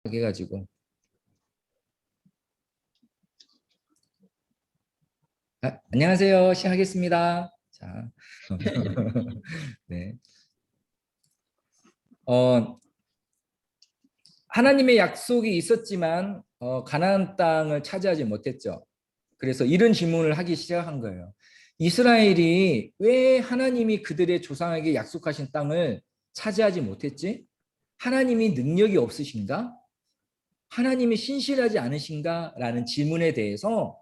해가지고 안녕하세요. 시작하겠습니다. 자, 네. 어, 하나님의 약속이 있었지만 가나안 땅을 차지하지 못했죠. 그래서 이런 질문을 하기 시작한 거예요. 이스라엘이 왜 하나님이 그들의 조상에게 약속하신 땅을 차지하지 못했지? 하나님이 능력이 없으신가? 하나님이 신실하지 않으신가? 라는 질문에 대해서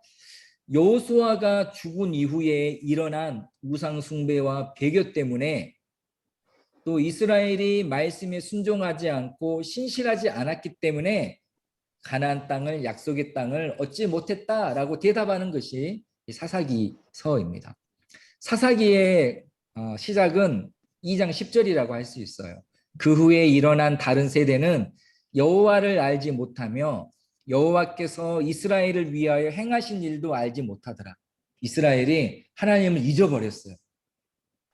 여호수아가 죽은 이후에 일어난 우상 숭배와 배교 때문에 또 이스라엘이 말씀에 순종하지 않고 신실하지 않았기 때문에 가나안 땅을 약속의 땅을 얻지 못했다라고 대답하는 것이 사사기서입니다. 사사기의 시작은 2장 10절이라고 할 수 있어요. 그 후에 일어난 다른 세대는 여호와를 알지 못하며 여호와께서 이스라엘을 위하여 행하신 일도 알지 못하더라. 이스라엘이 하나님을 잊어버렸어요.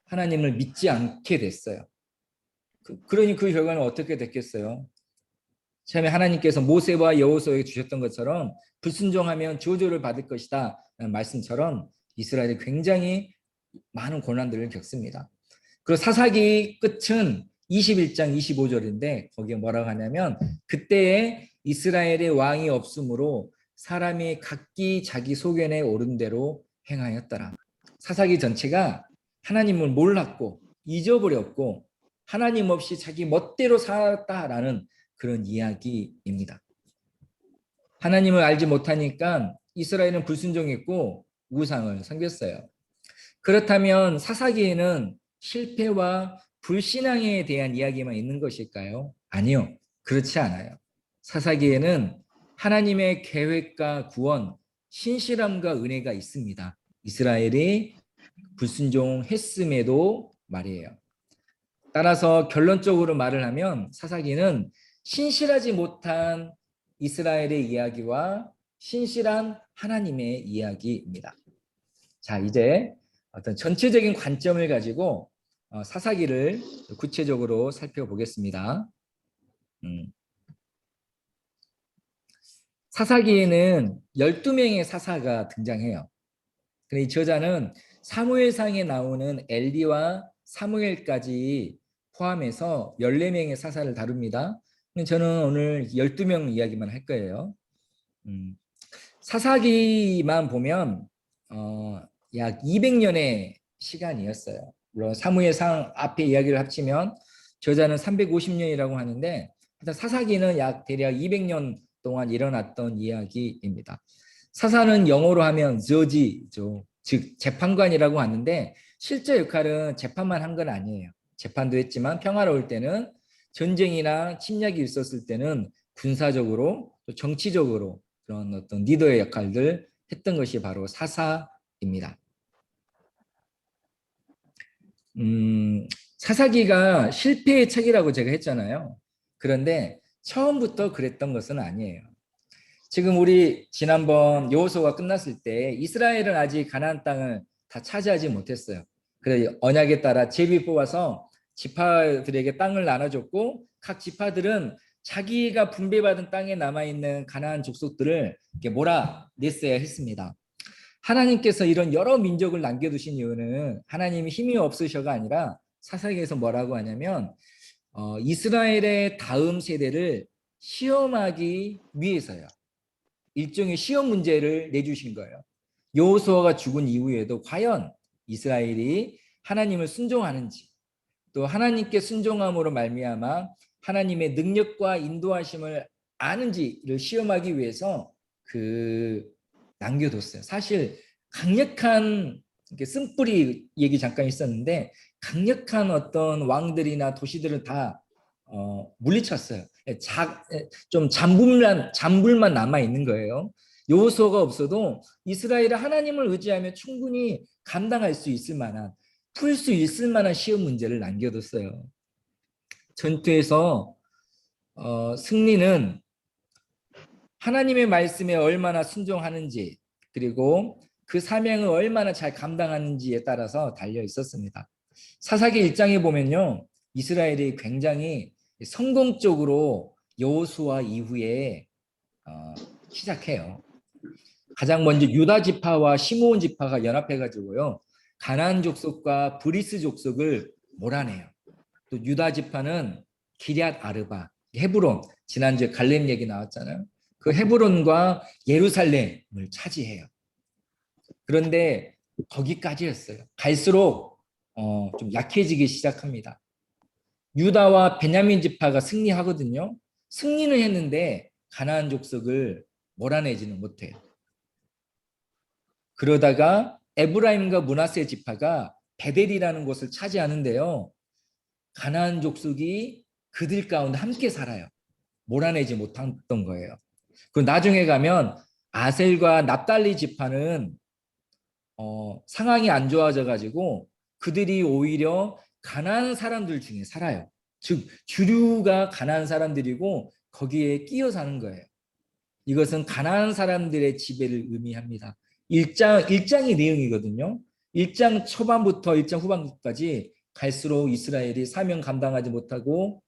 하나님을 믿지 않게 됐어요. 그러니 그 결과는 어떻게 됐겠어요? 처음에 하나님께서 모세와 여호수아에게 주셨던 것처럼 불순종하면 저주를 받을 것이다 라는 말씀처럼 이스라엘이 굉장히 많은 고난들을 겪습니다. 그리고 사사기 끝은 21장 25절인데 거기에 뭐라고 하냐면 그때에 이스라엘의 왕이 없으므로 사람이 각기 자기 소견에 오른 대로 행하였더라. 사사기 전체가 하나님을 몰랐고 잊어버렸고 하나님 없이 자기 멋대로 살았다라는 그런 이야기입니다. 하나님을 알지 못하니까 이스라엘은 불순종했고 우상을 섬겼어요. 그렇다면 사사기에는 실패와 불신앙에 대한 이야기만 있는 것일까요? 아니요. 그렇지 않아요. 사사기에는 하나님의 계획과 구원, 신실함과 은혜가 있습니다. 이스라엘이 불순종했음에도 말이에요. 따라서 결론적으로 말을 하면 사사기는 신실하지 못한 이스라엘의 이야기와 신실한 하나님의 이야기입니다. 자, 이제 어떤 전체적인 관점을 가지고 사사기를 구체적으로 살펴보겠습니다. 사사기에는 12명의 사사가 등장해요. 근데 이 저자는 사무엘상에 나오는 엘리와 사무엘까지 포함해서 14명의 사사를 다룹니다. 저는 오늘 12명 이야기만 할 거예요. 사사기만 보면 약 200년의 시간이었어요. 물론 사무엘상 앞에 이야기를 합치면 저자는 350년이라고 하는데 사사기는 약 대략 200년 동안 일어났던 이야기입니다. 사사는 영어로 하면 저지죠. 즉 재판관이라고 하는데 실제 역할은 재판만 한 건 아니에요. 재판도 했지만 평화로울 때는 전쟁이나 침략이 있었을 때는 군사적으로 또 정치적으로 그런 어떤 리더의 역할들 했던 것이 바로 사사입니다. 사사기가 실패의 책이라고 제가 했잖아요. 그런데 처음부터 그랬던 것은 아니에요. 지금 우리 지난번 여호수아가 끝났을 때 이스라엘은 아직 가나안 땅을 다 차지하지 못했어요. 그래서 언약에 따라 제비 뽑아서 지파들에게 땅을 나눠줬고 각 지파들은 자기가 분배받은 땅에 남아있는 가나안 족속들을 이렇게 몰아냈어야 했습니다. 하나님께서 이런 여러 민족을 남겨두신 이유는 하나님이 힘이 없으셔가 아니라 사사기에서 뭐라고 하냐면 이스라엘의 다음 세대를 시험하기 위해서요. 일종의 시험 문제를 내주신 거예요. 여호수아가 죽은 이후에도 과연 이스라엘이 하나님을 순종하는지 또 하나님께 순종함으로 말미암아 하나님의 능력과 인도하심을 아는지를 시험하기 위해서 남겨뒀어요. 사실 강력한 쓴뿌리 얘기 잠깐 있었는데 강력한 어떤 왕들이나 도시들을 다 물리쳤어요. 좀 잔불만 남아 있는 거예요. 여호수아가 없어도 이스라엘은 하나님을 의지하며 충분히 감당할 수 있을 만한 풀 수 있을 만한 시험 문제를 남겨뒀어요. 전투에서 승리는 하나님의 말씀에 얼마나 순종하는지 그리고 그 사명을 얼마나 잘 감당하는지에 따라서 달려 있었습니다. 사사기 1장에 보면요. 이스라엘이 굉장히 성공적으로 여호수아 이후에 시작해요. 가장 먼저 유다 지파와 시므온 지파가 연합해 가지고요. 가나안 족속과 브리스 족속을 몰아내요. 또 유다 지파는 기럇 아르바, 헤브론, 지난주에 갈렙 얘기 나왔잖아요. 그 헤브론과 예루살렘을 차지해요. 그런데 거기까지였어요. 갈수록 좀 약해지기 시작합니다. 유다와 베냐민 지파가 승리하거든요. 승리는 했는데 가나안 족속을 몰아내지는 못해요. 그러다가 에브라임과 므낫세 지파가 베델이라는 곳을 차지하는데요. 가나안 족속이 그들 가운데 함께 살아요. 몰아내지 못했던 거예요. 그 나중에 가면 아셀과 납달리 지파는 상황이 안 좋아져 가지고 그들이 오히려 가나안 사람들 중에 살아요. 즉 주류가 가나안 사람들이고 거기에 끼어 사는 거예요. 이것은 가나안 사람들의 지배를 의미합니다. 1장의 내용이거든요. 1장 초반부터 1장 후반까지 갈수록 이스라엘이 사명 감당하지 못하고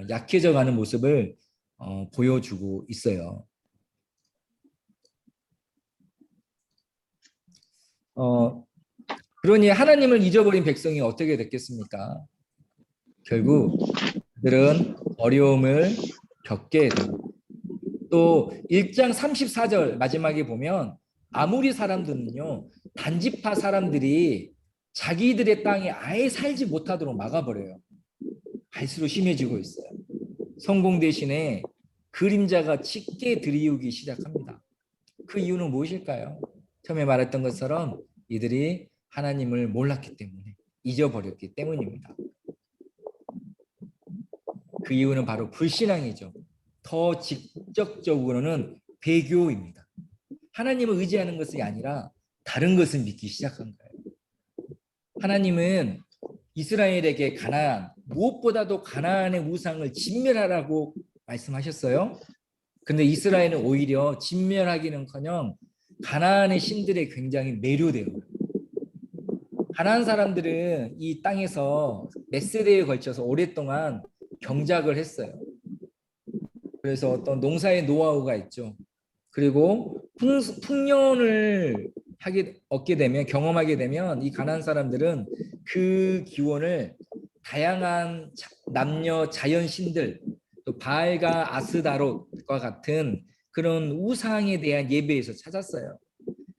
약해져 가는 모습을 보여주고 있어요. 그러니 하나님을 잊어버린 백성이 어떻게 됐겠습니까? 결국 그들은 어려움을 겪게 됩니다. 또 1장 34절 마지막에 보면 아무리 사람들은요 단지파 사람들이 자기들의 땅에 아예 살지 못하도록 막아버려요. 갈수록 심해지고 있어요. 성공 대신에 그림자가 짙게 드리우기 시작합니다. 그 이유는 무엇일까요? 처음에 말했던 것처럼 이들이 하나님을 몰랐기 때문에, 잊어버렸기 때문입니다. 그 이유는 바로 불신앙이죠. 더 직접적으로는 배교입니다. 하나님을 의지하는 것이 아니라 다른 것을 믿기 시작한 거예요. 하나님은 이스라엘에게 가나안, 무엇보다도 가나안의 우상을 진멸하라고 말씀하셨어요. 근데 이스라엘은 오히려 진멸하기는커녕 가나안의 신들에 굉장히 매료돼요. 가나안 사람들은 이 땅에서 몇 세대에 걸쳐서 오랫동안 경작을 했어요. 그래서 어떤 농사의 노하우가 있죠. 그리고 풍년을 얻게 되면, 경험하게 되면 이 가나안 사람들은 그 기원을 다양한 남녀 자연 신들, 또 바알과 아스다롯과 같은 그런 우상에 대한 예배에서 찾았어요.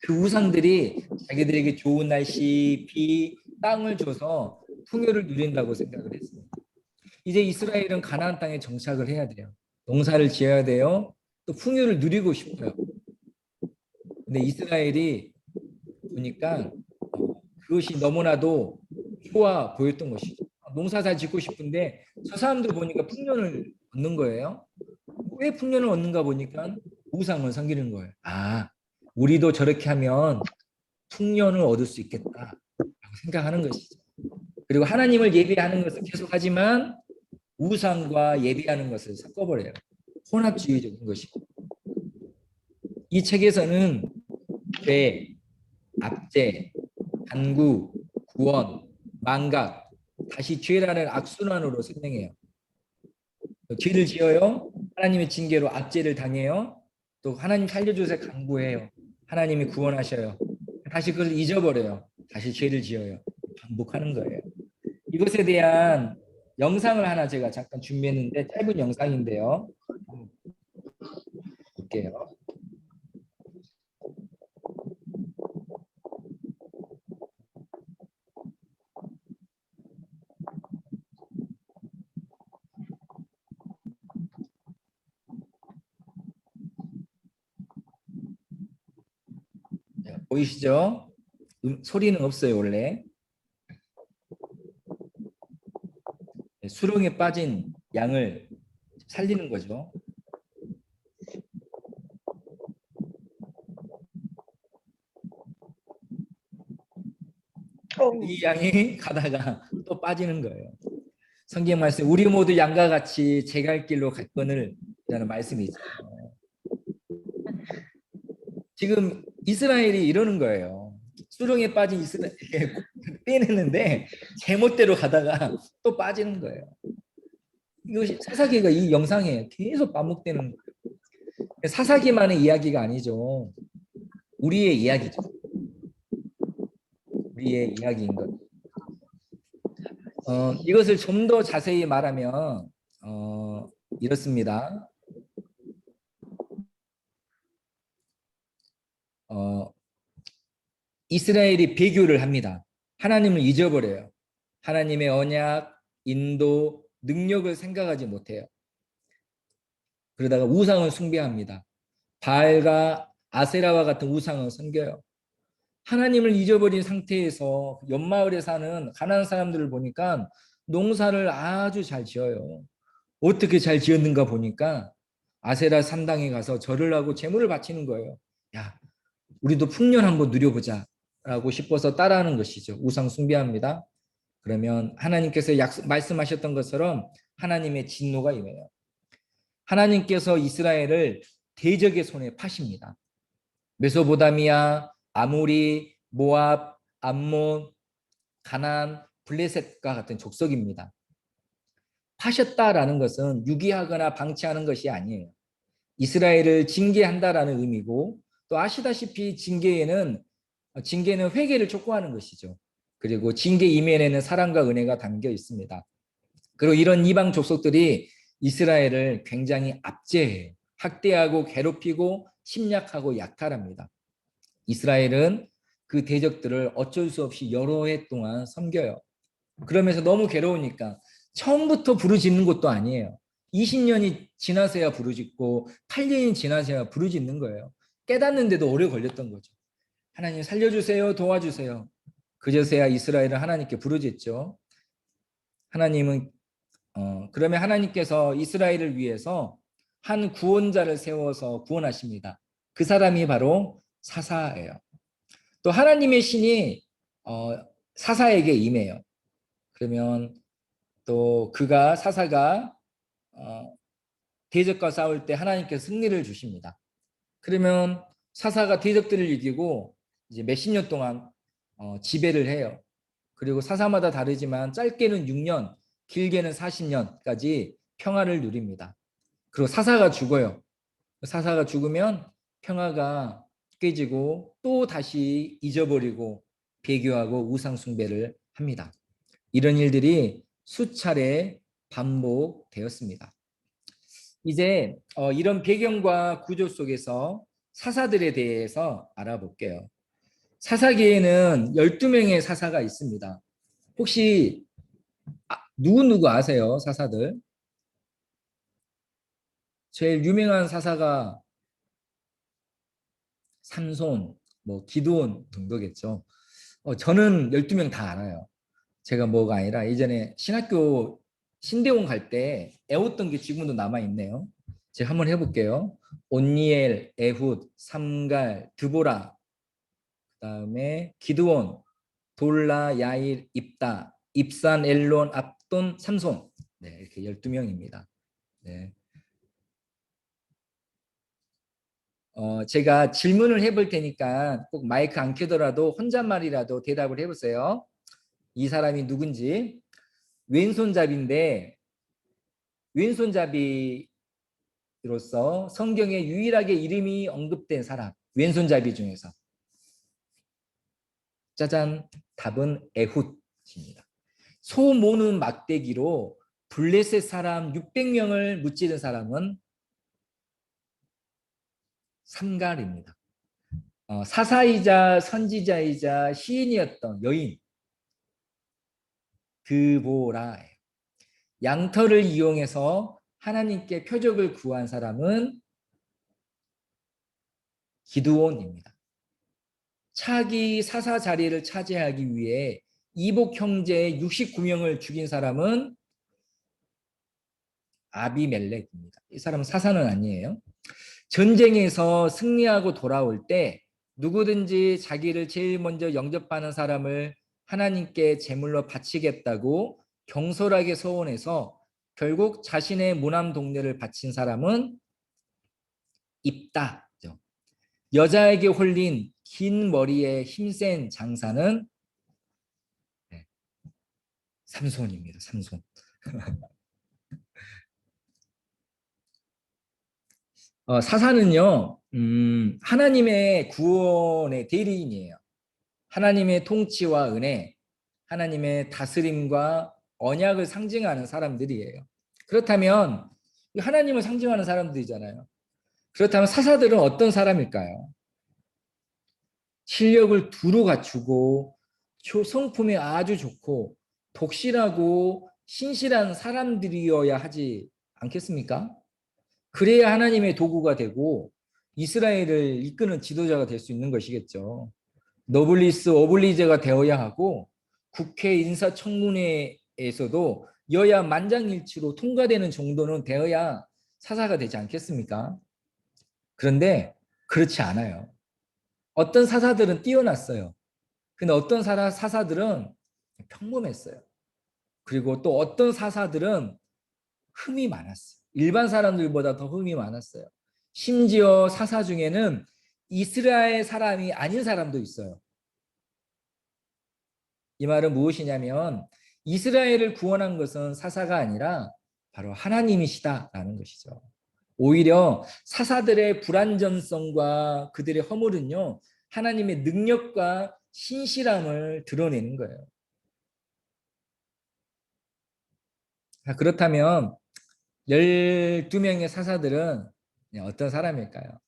그 우상들이 자기들에게 좋은 날씨, 비, 땅을 줘서 풍요를 누린다고 생각을 했습니다. 이제 이스라엘은 가나안 땅에 정착을 해야 돼요. 농사를 지어야 돼요. 또 풍요를 누리고 싶어요. 근데 이스라엘이 보니까 그것이 너무나도 좋아 보였던 것이죠. 농사 잘 짓고 싶은데 저 사람들 보니까 풍년을 얻는 거예요. 왜 풍년을 얻는가 보니까 우상을 섬기는 거예요. 아, 우리도 저렇게 하면 풍년을 얻을 수 있겠다라고 생각하는 것이죠. 그리고 하나님을 예배하는 것을 계속하지만 우상과 예배하는 것을 섞어버려요. 혼합주의적인 것이고. 이 책에서는 죄, 압제, 간구, 구원, 망각, 다시 죄라는 악순환으로 설명해요. 죄를 지어요. 하나님의 징계로 압제를 당해요. 또 하나님 살려주세요. 간구해요. 하나님이 구원하셔요. 다시 그걸 잊어버려요. 다시 죄를 지어요. 반복하는 거예요. 이것에 대한 영상을 하나 제가 잠깐 준비했는데 짧은 영상인데요. 볼게요. 보이시죠? 소리는 없어요, 원래. 수렁에 빠진 양을 살리는 거죠. 이 양이 가다가 또 빠지는 거예요. 성경 말씀, 우리 모두 양과 같이 제 갈 길로 갔거늘 라는 말씀이 있죠. 지금 이스라엘이 이러는 거예요. 수렁에 빠진 이스라엘 빼내는데 제멋대로 가다가 또 빠지는 거예요. 이것이 사사기가 이 영상에 계속 반복되는 거예요. 사사기만의 이야기가 아니죠. 우리의 이야기죠. 우리의 이야기인 것. 이것을 좀 더 자세히 말하면 이렇습니다. 어, 이스라엘이 배교를 합니다. 하나님을 잊어버려요. 하나님의 언약, 인도, 능력을 생각하지 못해요. 그러다가 우상을 숭배합니다. 바알과 아세라와 같은 우상을 섬겨요. 하나님을 잊어버린 상태에서 옆마을에 사는 가난한 사람들을 보니까 농사를 아주 잘 지어요. 어떻게 잘 지었는가 보니까 아세라 산당에 가서 절을 하고 제물을 바치는 거예요. 야, 우리도 풍년 한번 누려보자 라고 싶어서 따라하는 것이죠. 우상 숭배합니다. 그러면 하나님께서 말씀하셨던 것처럼 하나님의 진노가 임해요. 하나님께서 이스라엘을 대적의 손에 파십니다. 메소보다미아, 아모리, 모압, 암몬, 가나안, 블레셋과 같은 족속입니다. 파셨다라는 것은 유기하거나 방치하는 것이 아니에요. 이스라엘을 징계한다라는 의미고, 또 아시다시피 징계는 회개를 촉구하는 것이죠. 그리고 징계 이면에는 사랑과 은혜가 담겨 있습니다. 그리고 이런 이방 족속들이 이스라엘을 굉장히 압제해요. 학대하고 괴롭히고 침략하고 약탈합니다. 이스라엘은 그 대적들을 어쩔 수 없이 여러 해 동안 섬겨요. 그러면서 너무 괴로우니까 처음부터 부르짖는 것도 아니에요. 20년이 지나서야 부르짖고 8년이 지나서야 부르짖는 거예요. 깨닫는데도 오래 걸렸던 거죠. 하나님 살려주세요, 도와주세요. 그제서야 이스라엘은 하나님께 부르짖죠. 하나님은 그러면 하나님께서 이스라엘을 위해서 한 구원자를 세워서 구원하십니다. 그 사람이 바로 사사예요. 또 하나님의 신이 사사에게 임해요. 그러면 또 사사가 대적과 싸울 때 하나님께서 승리를 주십니다. 그러면 사사가 대적들을 이기고 이제 몇십 년 동안 지배를 해요. 그리고 사사마다 다르지만 짧게는 6년, 길게는 40년까지 평화를 누립니다. 그리고 사사가 죽어요. 사사가 죽으면 평화가 깨지고 또 다시 잊어버리고 배교하고 우상 숭배를 합니다. 이런 일들이 수차례 반복되었습니다. 이제 이런 배경과 구조 속에서 사사들에 대해서 알아볼게요. 사사기에는 12명의 사사가 있습니다. 혹시 누구 아세요? 사사들? 제일 유명한 사사가 삼손, 뭐 기드온 정도겠죠. 저는 12명 다 알아요. 제가 뭐가 아니라 예전에 신학교 신대원 갈 때 애웠던 게 지금도 남아있네요. 제가 한번 해볼게요. 온니엘, 에훗, 삼갈, 드보라, 그다음에 기드온, 돌라, 야일, 입다, 입산, 엘론, 압돈, 삼손. 네, 이렇게 12명입니다. 네. 제가 질문을 해볼 테니까 꼭 마이크 안 켜더라도 혼잣말이라도 대답을 해보세요. 이 사람이 누군지. 왼손잡이인데 왼손잡이로서 성경에 유일하게 이름이 언급된 사람, 왼손잡이 중에서. 짜잔, 답은 에훗입니다. 소 모는 막대기로 블레셋 사람 600명을 무찌른 사람은 삼갈입니다. 사사이자 선지자이자 시인이었던 여인 드보라예요. 양털을 이용해서 하나님께 표적을 구한 사람은 기드온입니다. 차기 사사 자리를 차지하기 위해 이복 형제 69명을 죽인 사람은 아비멜렉입니다. 이 사람은 사사는 아니에요. 전쟁에서 승리하고 돌아올 때 누구든지 자기를 제일 먼저 영접하는 사람을 하나님께 제물로 바치겠다고 경솔하게 서원해서 결국 자신의 무남 동네를 바친 사람은 입다죠. 여자에게 홀린 긴 머리에 힘센 장사는 삼손입니다. 삼손. 사사는요, 하나님의 구원의 대리인이에요. 하나님의 통치와 은혜, 하나님의 다스림과 언약을 상징하는 사람들이에요. 그렇다면 하나님을 상징하는 사람들이잖아요. 그렇다면 사사들은 어떤 사람일까요? 실력을 두루 갖추고 성품이 아주 좋고 독실하고 신실한 사람들이어야 하지 않겠습니까? 그래야 하나님의 도구가 되고 이스라엘을 이끄는 지도자가 될 수 있는 것이겠죠. 너블리스 오블리제가 되어야 하고 국회 인사청문회에서도 여야 만장일치로 통과되는 정도는 되어야 사사가 되지 않겠습니까? 그런데 그렇지 않아요. 어떤 사사들은 뛰어났어요. 근데 어떤 사사들은 평범했어요. 그리고 또 어떤 사사들은 흠이 많았어요. 일반 사람들보다 더 흠이 많았어요. 심지어 사사 중에는 이스라엘 사람이 아닌 사람도 있어요. 이 말은 무엇이냐면 이스라엘을 구원한 것은 사사가 아니라 바로 하나님이시다라는 것이죠. 오히려 사사들의 불완전성과 그들의 허물은요, 하나님의 능력과 신실함을 드러내는 거예요. 그렇다면 12명의 사사들은 어떤 사람일까요?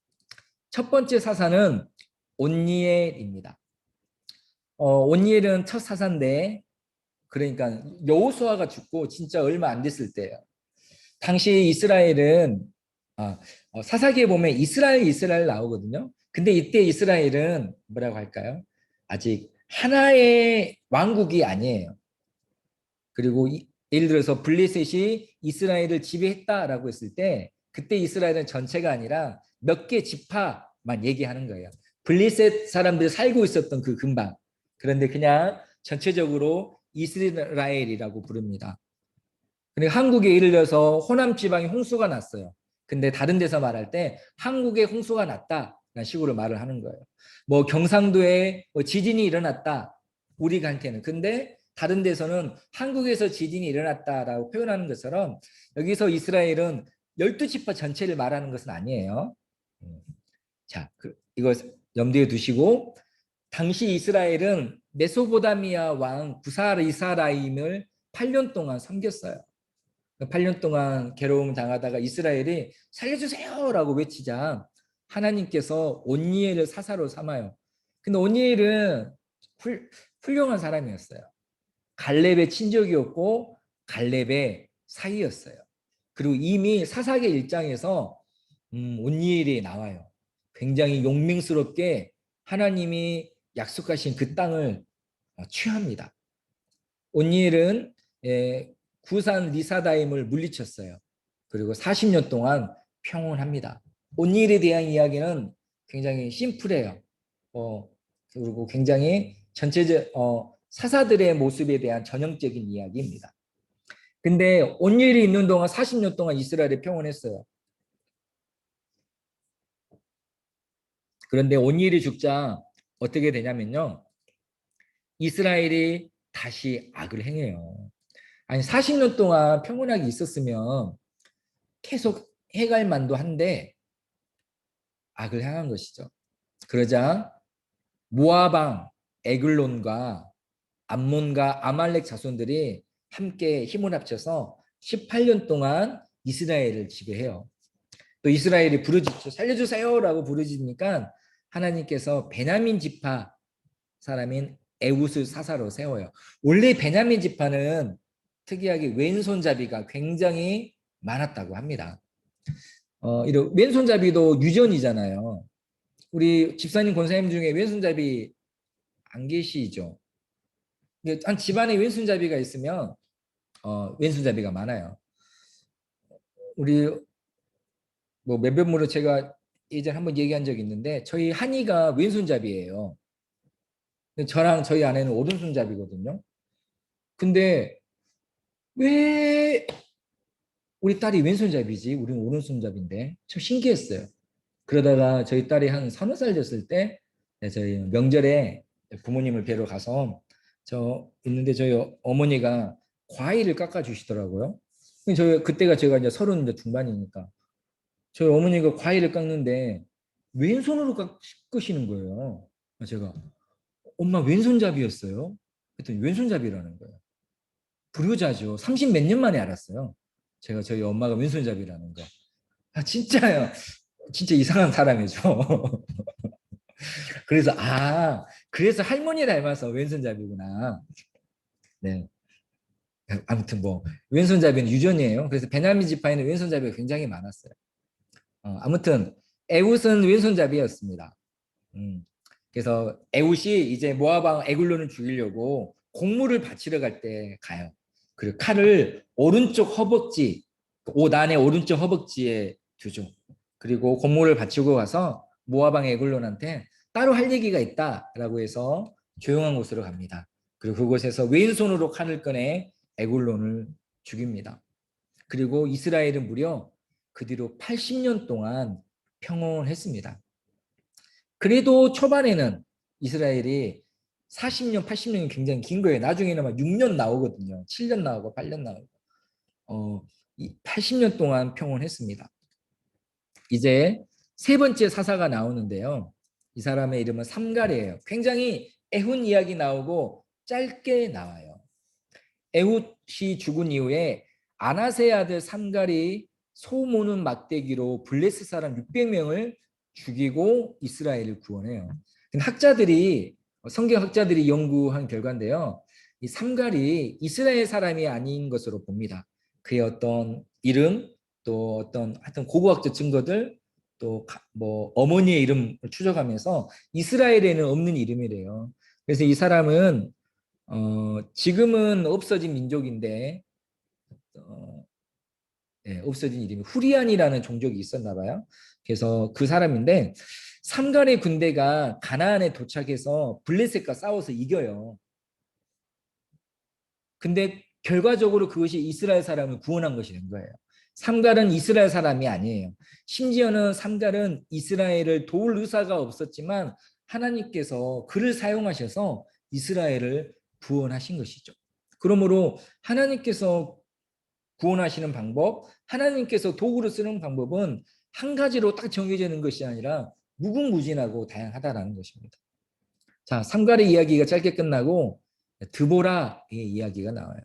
첫 번째 사사는 온니엘입니다. 온니엘은 첫 사사인데, 그러니까 여호수아가 죽고 진짜 얼마 안 됐을 때예요. 당시 이스라엘은 사사기에 보면 이스라엘 나오거든요. 근데 이때 이스라엘은 뭐라고 할까요? 아직 하나의 왕국이 아니에요. 그리고 예를 들어서 블레셋이 이스라엘을 지배했다라고 했을 때 그때 이스라엘은 전체가 아니라 몇 개 지파만 얘기하는 거예요. 블레셋 사람들 살고 있었던 그 근방. 그런데 그냥 전체적으로 이스라엘이라고 부릅니다. 그리고 한국에 예를 들어서 호남 지방에 홍수가 났어요. 근데 다른 데서 말할 때 한국에 홍수가 났다라는 식으로 말을 하는 거예요. 뭐 경상도에 뭐 지진이 일어났다. 우리한테는. 근데 다른 데서는 한국에서 지진이 일어났다라고 표현하는 것처럼 여기서 이스라엘은 12지파 전체를 말하는 것은 아니에요. 자, 이거 염두에 두시고 당시 이스라엘은 메소포타미아 왕 구사리사라임을 8년 동안 섬겼어요. 8년 동안 괴로움 당하다가 이스라엘이 살려주세요라고 외치자 하나님께서 온니엘을 사사로 삼아요. 근데 온니엘은 훌륭한 사람이었어요. 갈렙의 친족이었고 갈렙의 사이였어요. 그리고 이미 사사기 1장에서 온니엘이 나와요. 굉장히 용맹스럽게 하나님이 약속하신 그 땅을 취합니다. 온니엘은 구산 리사다임을 물리쳤어요. 그리고 40년 동안 평온합니다. 온니엘에 대한 이야기는 굉장히 심플해요. 그리고 굉장히 전체적 사사들의 모습에 대한 전형적인 이야기입니다. 근데 온니엘이 있는 동안 40년 동안 이스라엘이 평온했어요. 그런데 온니엘이 죽자 어떻게 되냐면요. 이스라엘이 다시 악을 행해요. 아니 40년 동안 평온하게 있었으면 계속 해갈 만도 한데 악을 행한 것이죠. 그러자 모아방 에글론과 암몬과 아말렉 자손들이 함께 힘을 합쳐서 18년 동안 이스라엘을 지배해요. 또 이스라엘이 부르짖죠. 살려주세요라고 부르짖으니까 하나님께서 베냐민 지파 사람인 에웃을 사사로 세워요. 원래 베냐민 지파는 특이하게 왼손잡이가 굉장히 많았다고 합니다. 이런 왼손잡이도 유전이잖아요. 우리 집사님 권사님 중에 왼손잡이 안 계시죠? 한 집안에 왼손잡이가 있으면 왼손잡이가 많아요. 우리 뭐 몇몇 모로 제가 예전에 한번 얘기한 적이 있는데 저희 한이가 왼손잡이에요. 저랑 저희 아내는 오른손잡이거든요. 근데 왜 우리 딸이 왼손잡이지? 우리는 오른손잡인데 참 신기했어요. 그러다가 저희 딸이 한 3살 됐을 때 저희 명절에 부모님을 뵈러 가서 저 있는데 저희 어머니가 과일을 깎아 주시더라고요. 그때가 제가 이제 30 중반이니까 저희 어머니가 과일을 깎는데 왼손으로 깎으시는 거예요. 제가 엄마 왼손잡이였어요. 그랬더니 왼손잡이라는 거예요. 불효자죠. 30 몇 년 만에 알았어요. 제가 저희 엄마가 왼손잡이라는 거. 아 진짜요. 진짜 이상한 사람이죠. 그래서 그래서 할머니 닮아서 왼손잡이구나. 네. 아무튼 뭐 왼손잡이는 유전이에요. 그래서 베냐민 지파에는 왼손잡이가 굉장히 많았어요. 아무튼 에훗은 왼손잡이였습니다. 음. 그래서 에훗이 이제 모압 왕 에글론을 죽이려고 곡물을 바치러 갈 때 가요. 그리고 칼을 오른쪽 허벅지, 옷 안에 오른쪽 허벅지에 두죠. 그리고 곡물을 바치고 가서 모압 왕 에글론한테 따로 할 얘기가 있다라고 해서 조용한 곳으로 갑니다. 그리고 그곳에서 왼손으로 칼을 꺼내 에글론을 죽입니다. 그리고 이스라엘은 무려 그 뒤로 80년 동안 평온했습니다. 그래도 초반에는 이스라엘이 40년, 80년이 굉장히 긴 거예요. 나중에는 막 6년 나오거든요. 7년 나오고 8년 나오고. 80년 동안 평온했습니다. 이제 세 번째 사사가 나오는데요. 이 사람의 이름은 삼갈이에요. 굉장히 애훈 이야기 나오고 짧게 나와요. 에훗이 죽은 이후에 아나세 아들 삼갈이 소 모는 막대기로 블레스 사람 600명을 죽이고 이스라엘을 구원해요. 학자들이 성경학자들이 연구한 결과인데요. 이 삼갈이 이스라엘 사람이 아닌 것으로 봅니다. 그의 어떤 이름 또 어떤 하여튼 고고학적 증거들 또 뭐 어머니의 이름을 추적하면서 이스라엘에는 없는 이름이래요. 그래서 이 사람은 지금은 없어진 민족인데 없어진 이름이 후리안이라는 종족이 있었나 봐요. 그래서 그 사람인데 삼갈의 군대가 가나안에 도착해서 블레셋과 싸워서 이겨요. 근데 결과적으로 그것이 이스라엘 사람을 구원한 것이 된 거예요. 삼갈은 이스라엘 사람이 아니에요. 심지어는 삼갈은 이스라엘을 도울 의사가 없었지만 하나님께서 그를 사용하셔서 이스라엘을 구원하신 것이죠. 그러므로 하나님께서 구원하시는 방법, 하나님께서 도구를 쓰는 방법은 한 가지로 딱 정해지는 것이 아니라 무궁무진하고 다양하다라는 것입니다. 자, 삼갈의 이야기가 짧게 끝나고 드보라의 이야기가 나와요.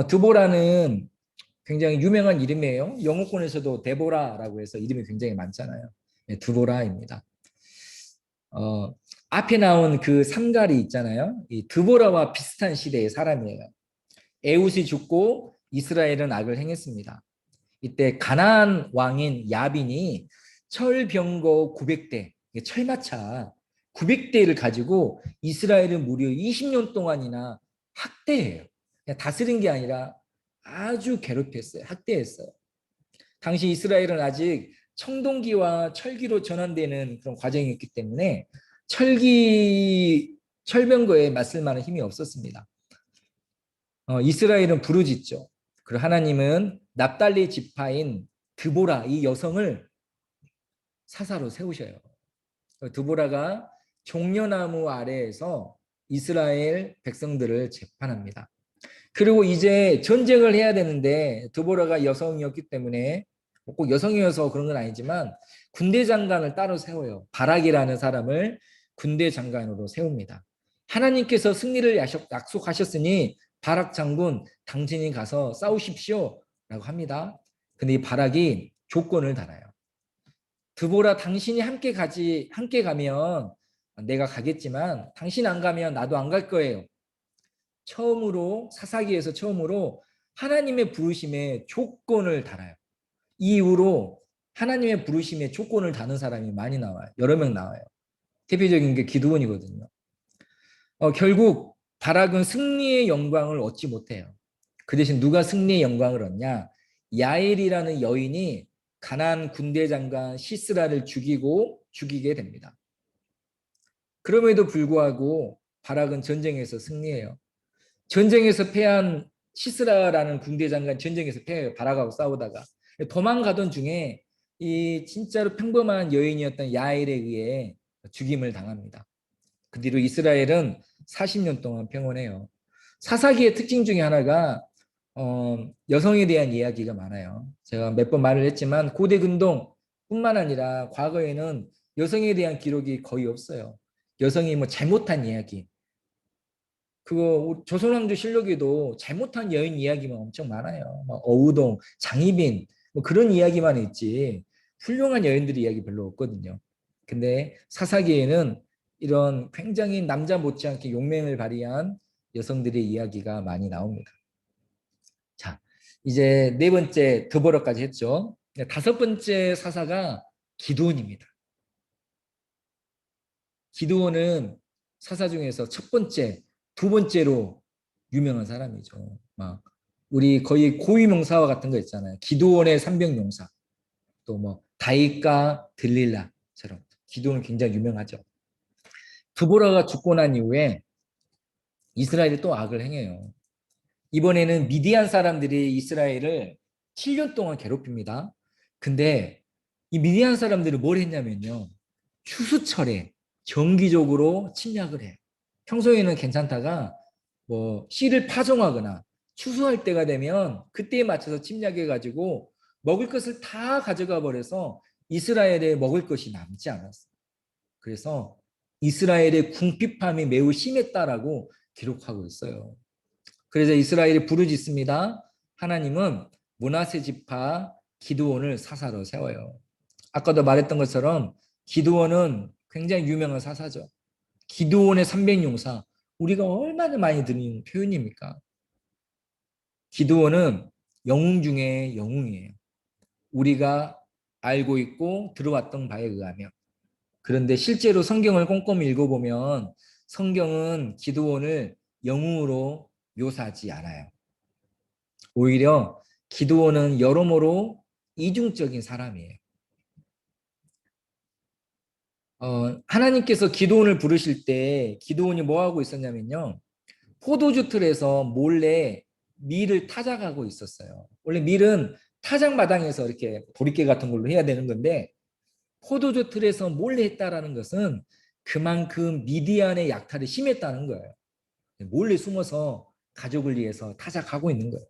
드보라는 굉장히 유명한 이름이에요. 영어권에서도 데보라라고 해서 이름이 굉장히 많잖아요. 드보라입니다. 앞에 나온 그 삼갈이 있잖아요. 이 드보라와 비슷한 시대의 사람이에요. 에훗이 죽고 이스라엘은 악을 행했습니다. 이때 가나안 왕인 야빈이 철병거 900대, 철마차 900대를 가지고 이스라엘을 무려 20년 동안이나 학대해요. 그냥 다스린 게 아니라 아주 괴롭혔어요. 학대했어요. 당시 이스라엘은 아직 청동기와 철기로 전환되는 그런 과정이었기 때문에 철병거에 맞설 만한 힘이 없었습니다. 이스라엘은 부르짖죠. 그리고 하나님은 납달리 지파인 드보라 이 여성을 사사로 세우셔요. 드보라가 종려나무 아래에서 이스라엘 백성들을 재판합니다. 그리고 이제 전쟁을 해야 되는데 드보라가 여성이었기 때문에 꼭 여성이어서 그런 건 아니지만 군대 장관을 따로 세워요. 바락이라는 사람을 군대 장관으로 세웁니다. 하나님께서 승리를 약속하셨으니 바락 장군 당신이 가서 싸우십시오 라고 합니다. 근데 이 바락이 조건을 달아요. 드보라 당신이 함께 가면 내가 가겠지만 당신 안 가면 나도 안 갈 거예요. 사사기에서 처음으로 하나님의 부르심에 조건을 달아요. 이 이후로 하나님의 부르심에 조건을 다는 사람이 많이 나와요. 여러 명 나와요. 대표적인 게 기드온이거든요. 결국 바락은 승리의 영광을 얻지 못해요. 그 대신 누가 승리의 영광을 얻냐? 야엘이라는 여인이 가나안 군대 장관 시스라를 죽이게 됩니다. 그럼에도 불구하고 바락은 전쟁에서 승리해요. 전쟁에서 패한 시스라라는 군대 장관 전쟁에서 패해요. 바락하고 싸우다가 도망가던 중에 이 진짜로 평범한 여인이었던 야엘에 의해 죽임을 당합니다. 그 뒤로 이스라엘은 40년 동안 평온해요. 사사기의 특징 중에 하나가 여성에 대한 이야기가 많아요. 제가 몇 번 말을 했지만 고대 근동뿐만 아니라 과거에는 여성에 대한 기록이 거의 없어요. 여성이 뭐 잘못한 이야기, 그거 조선왕조 실록에도 잘못한 여인 이야기만 엄청 많아요. 막 어우동, 장희빈 뭐 그런 이야기만 있지 훌륭한 여인들 이야기 별로 없거든요. 근데 사사기에는 이런 굉장히 남자 못지않게 용맹을 발휘한 여성들의 이야기가 많이 나옵니다. 자, 이제 네 번째 드보라까지 했죠. 다섯 번째 사사가 기드온입니다. 기드온은 사사 중에서 첫 번째, 두 번째로 유명한 사람이죠. 막 우리 거의 고위명사와 같은 거 있잖아요. 기드온의 삼병용사, 또 뭐 다윗과 들릴라처럼 기드온은 굉장히 유명하죠. 드보라가 죽고 난 이후에 이스라엘이 또 악을 행해요. 이번에는 미디안 사람들이 이스라엘을 7년 동안 괴롭힙니다. 근데 이 미디안 사람들이 뭘 했냐면요. 추수철에 정기적으로 침략을 해요. 평소에는 괜찮다가 뭐 씨를 파종하거나 추수할 때가 되면 그때에 맞춰서 침략해가지고 먹을 것을 다 가져가 버려서 이스라엘에 먹을 것이 남지 않았어요. 그래서 이스라엘의 궁핍함이 매우 심했다라고 기록하고 있어요. 그래서 이스라엘이 부르짖습니다. 하나님은 므낫세 지파 기드온을 사사로 세워요. 아까도 말했던 것처럼 기드온은 굉장히 유명한 사사죠. 기드온의 300용사. 우리가 얼마나 많이 듣는 표현입니까? 기드온은 영웅 중에 영웅이에요. 우리가 알고 있고 들어왔던 바에 의하면. 그런데 실제로 성경을 꼼꼼히 읽어보면 성경은 기드온을 영웅으로 묘사하지 않아요. 오히려 기드온은 여러모로 이중적인 사람이에요. 하나님께서 기드온을 부르실 때 기드온이 뭐 하고 있었냐면요. 포도주 틀에서 몰래 밀을 타작하고 있었어요. 원래 밀은 타작 마당에서 이렇게 보리개 같은 걸로 해야 되는 건데 포도주 틀에서 몰래 했다라는 것은 그만큼 미디안의 약탈이 심했다는 거예요. 몰래 숨어서 가족을 위해서 타작하고 있는 거예요.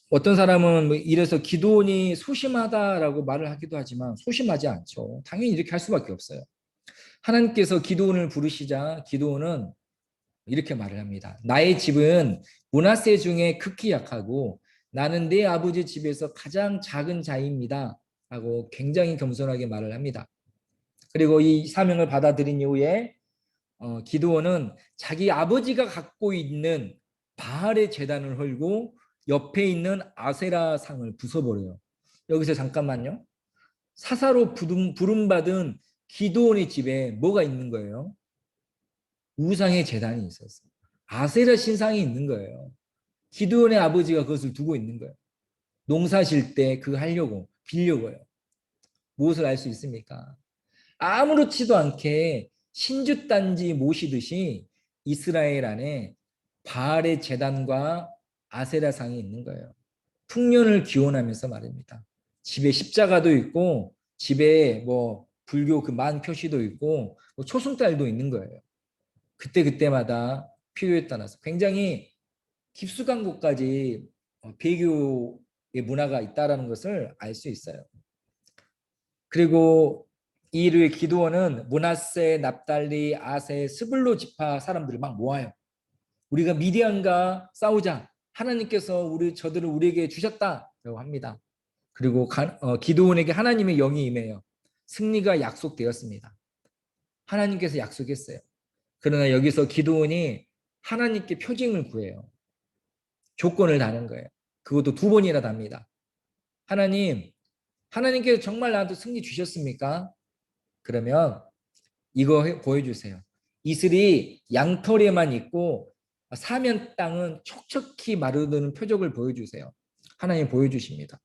어떤 사람은 뭐 이래서 기도원이 소심하다라고 말을 하기도 하지만 소심하지 않죠. 당연히 이렇게 할 수밖에 없어요. 하나님께서 기도원을 부르시자 기도원은 이렇게 말을 합니다. 나의 집은 므낫세 중에 극히 약하고 나는 내 아버지 집에서 가장 작은 자입니다. 하고 굉장히 겸손하게 말을 합니다. 그리고 이 사명을 받아들인 이후에 기드온은 자기 아버지가 갖고 있는 바알의 제단을 헐고 옆에 있는 아세라 상을 부숴버려요. 여기서 잠깐만요. 사사로 부름받은 기드온의 집에 뭐가 있는 거예요? 우상의 제단이 있었어요. 아세라 신상이 있는 거예요. 기드온의 아버지가 그것을 두고 있는 거예요. 농사 질 때 그거 하려고 빌려고요. 무엇을 알 수 있습니까? 아무렇지도 않게 신주단지 모시듯이 이스라엘 안에 바알의 제단과 아세라상이 있는 거예요. 풍년을 기원하면서 말입니다. 집에 십자가도 있고 집에 뭐 불교 그 만 표시도 있고 뭐 초승달도 있는 거예요. 그때마다 필요에 따라서 굉장히 깊숙한 곳까지 배교의 문화가 있다는 것을 알 수 있어요. 그리고 이를 기드온은 므낫세, 납달리, 아세, 스불로 지파 사람들을 막 모아요. 우리가 미디안과 싸우자. 하나님께서 저들을 우리에게 주셨다라고 합니다. 그리고 기드온에게 하나님의 영이 임해요. 승리가 약속되었습니다. 하나님께서 약속했어요. 그러나 여기서 기드온이 하나님께 표징을 구해요. 조건을 다는 거예요. 그것도 두 번이나 답니다. 하나님께서 정말 나한테 승리 주셨습니까? 그러면 이거 보여주세요. 이슬이 양털에만 있고 사면 땅은 촉촉히 마르는 표적을 보여주세요. 하나님 보여주십니다.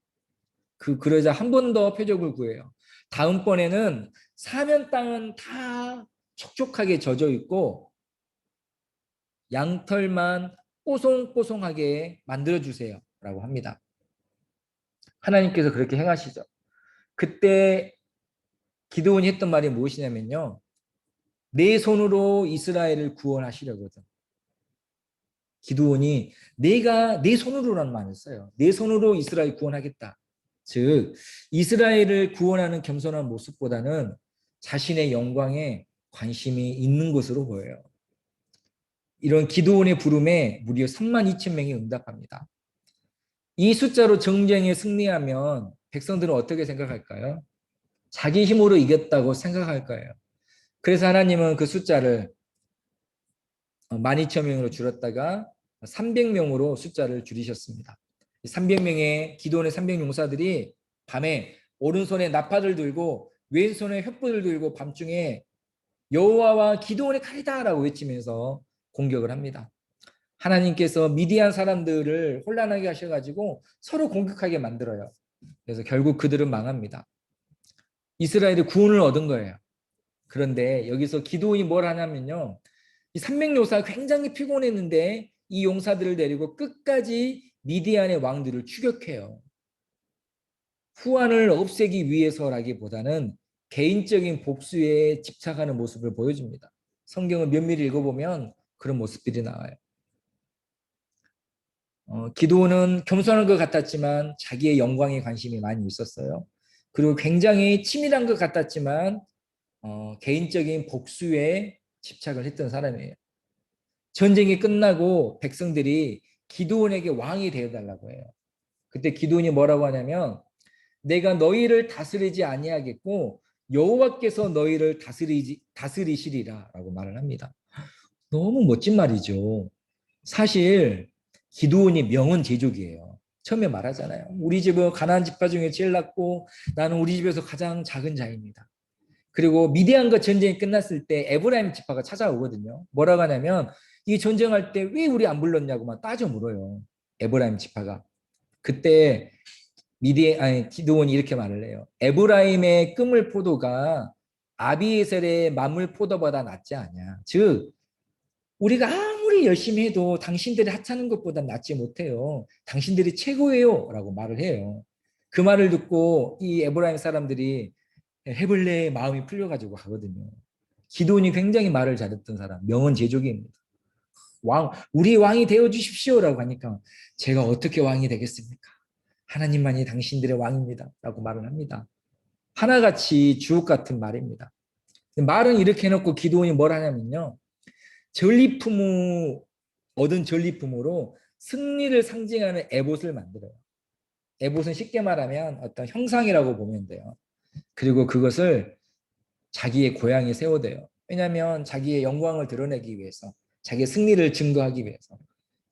그러자 한 번 더 표적을 구해요. 다음번에는 사면 땅은 다 촉촉하게 젖어 있고 양털만 뽀송뽀송하게 만들어주세요. 라고 합니다. 하나님께서 그렇게 행하시죠. 그때 기드온이 했던 말이 무엇이냐면요. 내 손으로 이스라엘을 구원하시려거든. 기드온이 내가 내 손으로라는 말을 써요. 내 손으로 이스라엘 구원하겠다. 즉 이스라엘을 구원하는 겸손한 모습보다는 자신의 영광에 관심이 있는 것으로 보여요. 이런 기드온의 부름에 무려 3만 2천 명이 응답합니다. 이 숫자로 전쟁에 승리하면 백성들은 어떻게 생각할까요? 자기 힘으로 이겼다고 생각할 거예요. 그래서 하나님은 그 숫자를 12,000명으로 줄였다가 300명으로 숫자를 줄이셨습니다. 300명의 기도원의 300용사들이 밤에 오른손에 나팔을 들고 왼손에 횃불을 들고 밤중에 여호와와 기도원의 칼이다라고 외치면서 공격을 합니다. 하나님께서 미디안 사람들을 혼란하게 하셔가지고 서로 공격하게 만들어요. 그래서 결국 그들은 망합니다. 이스라엘이 구원을 얻은 거예요. 그런데 여기서 기도원이 뭘 하냐면요. 이 300용사가 굉장히 피곤했는데 이 용사들을 데리고 끝까지 미디안의 왕들을 추격해요. 후환을 없애기 위해서라기보다는 개인적인 복수에 집착하는 모습을 보여줍니다. 성경을 면밀히 읽어보면 그런 모습들이 나와요. 기도는 겸손한 것 같았지만 자기의 영광에 관심이 많이 있었어요. 그리고 굉장히 치밀한 것 같았지만 개인적인 복수에 집착을 했던 사람이에요. 전쟁이 끝나고 백성들이 기드온에게 왕이 되어달라고 해요. 그때 기드온이 뭐라고 하냐면 내가 너희를 다스리지 아니하겠고 여호와께서 너희를 다스리시리라 라고 말을 합니다. 너무 멋진 말이죠. 사실 기드온이 명은 제족이에요. 처음에 말하잖아요. 우리 집은 가나안 지파 중에 제일 낮고 나는 우리 집에서 가장 작은 자입니다. 그리고 미디안과 전쟁이 끝났을 때 에브라임 지파가 찾아오거든요. 뭐라고 하냐면 이 전쟁할 때 왜 우리 안 불렀냐고만 따져 물어요. 에브라임 지파가. 그때 기드온이 이렇게 말을 해요. 에브라임의 끄물 포도가 아비에셀의 만물 포도보다 낫지 않냐. 즉 우리가 아무리 열심히 해도 당신들이 하찮은 것보다 낫지 못해요. 당신들이 최고예요. 라고 말을 해요. 그 말을 듣고 이 에브라임 사람들이 해볼래 마음이 풀려가지고 가거든요. 기드온이 굉장히 말을 잘했던 사람, 명언 제조기입니다. 우리 왕이 되어 주십시오라고 하니까 제가 어떻게 왕이 되겠습니까? 하나님만이 당신들의 왕입니다. 라고 말을 합니다. 하나같이 주옥 같은 말입니다. 말은 이렇게 해놓고 기드온이 뭘 하냐면요. 얻은 전리품으로 승리를 상징하는 에봇을 만들어요. 에봇은 쉽게 말하면 어떤 형상이라고 보면 돼요. 그리고 그것을 자기의 고향에 세워둬요. 왜냐하면 자기의 영광을 드러내기 위해서, 자기의 승리를 증거하기 위해서.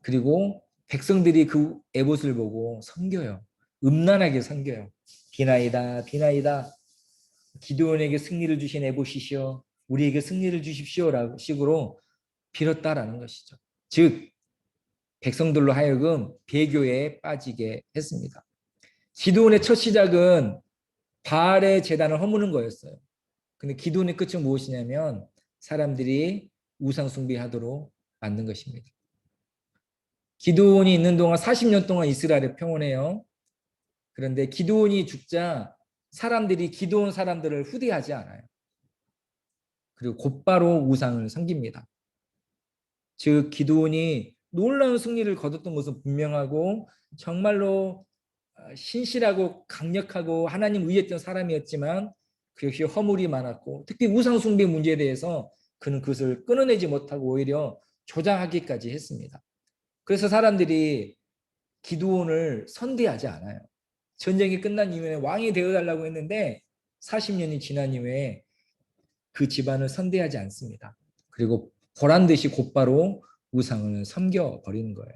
그리고 백성들이 그 에봇을 보고 섬겨요. 음란하게 섬겨요. 비나이다, 비나이다. 기드온에게 승리를 주신 에봇이시여, 우리에게 승리를 주십시오라고 식으로 빌었다라는 것이죠. 즉 백성들로 하여금 배교에 빠지게 했습니다. 기드온의 첫 시작은 바알의 제단을 허무는 거였어요. 근데 기드온의 끝은 무엇이냐면 사람들이 우상 숭배하도록 만든 것입니다. 기드온이 있는 동안 40년 동안 이스라엘이 평온해요. 그런데 기드온이 죽자 사람들이 기드온 사람들을 후대하지 않아요. 그리고 곧바로 우상을 섬깁니다. 즉 기드온이 놀라운 승리를 거뒀던 것은 분명하고 정말로 신실하고 강력하고 하나님 의했던 사람이었지만 그 역시 허물이 많았고 특히 우상 숭배 문제에 대해서 그는 그것을 끊어내지 못하고 오히려 조장하기까지 했습니다. 그래서 사람들이 기드온을 선대하지 않아요. 전쟁이 끝난 이후에 왕이 되어달라고 했는데 40년이 지난 이후에 그 집안을 선대하지 않습니다. 그리고 보란 듯이 곧바로 우상을 섬겨버리는 거예요.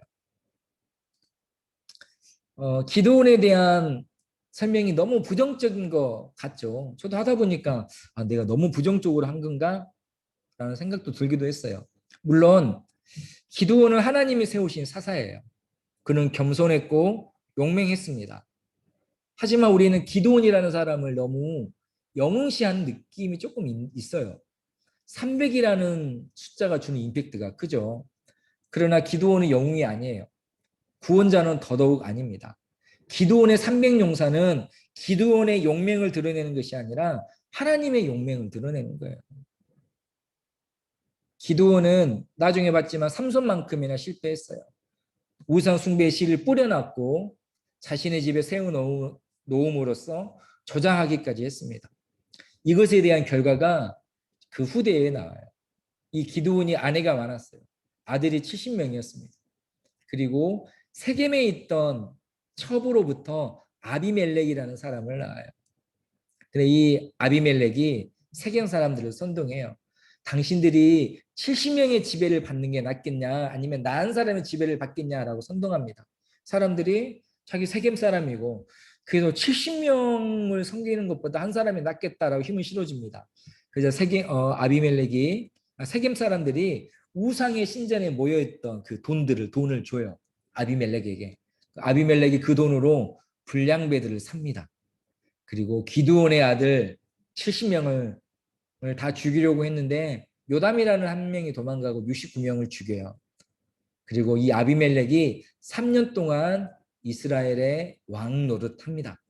기드온에 대한 설명이 너무 부정적인 것 같죠. 저도 하다 보니까 내가 너무 부정적으로 한 건가? 라는 생각도 들기도 했어요. 물론 기드온은 하나님이 세우신 사사예요. 그는 겸손했고 용맹했습니다. 하지만 우리는 기드온이라는 사람을 너무 영웅시한 느낌이 조금 있어요. 300이라는 숫자가 주는 임팩트가 크죠. 그러나 기드온은 영웅이 아니에요. 구원자는 더더욱 아닙니다. 기드온의 300용사는 기드온의 용맹을 드러내는 것이 아니라 하나님의 용맹을 드러내는 거예요. 기드온은 나중에 봤지만 삼손만큼이나 실패했어요. 우상 숭배의 씨를 뿌려놨고 자신의 집에 세워놓음으로써 조장하기까지 했습니다. 이것에 대한 결과가 그 후대에 나와요. 이 기드온이 아내가 많았어요. 아들이 70명이었습니다. 그리고 세겜에 있던 첩으로부터 아비멜렉이라는 사람을 낳아요. 근데 이 아비멜렉이 세겜 사람들을 선동해요. 당신들이 70명의 지배를 받는 게 낫겠냐 아니면 나은 사람의 지배를 받겠냐라고 선동합니다. 사람들이 자기 세겜 사람이고 그래서 70명을 섬기는 것보다 한 사람이 낫겠다라고 힘을 실어줍니다. 그래서 아비멜렉이 세겜 사람들이 우상의 신전에 모여있던 그 돈을 줘요. 아비멜렉에게. 아비멜렉이 그 돈으로 불량배들을 삽니다. 그리고 기드온의 아들 70명을 다 죽이려고 했는데 요담이라는 한 명이 도망가고 69명을 죽여요. 그리고 이 아비멜렉이 3년 동안 이스라엘의 왕 노릇합니다.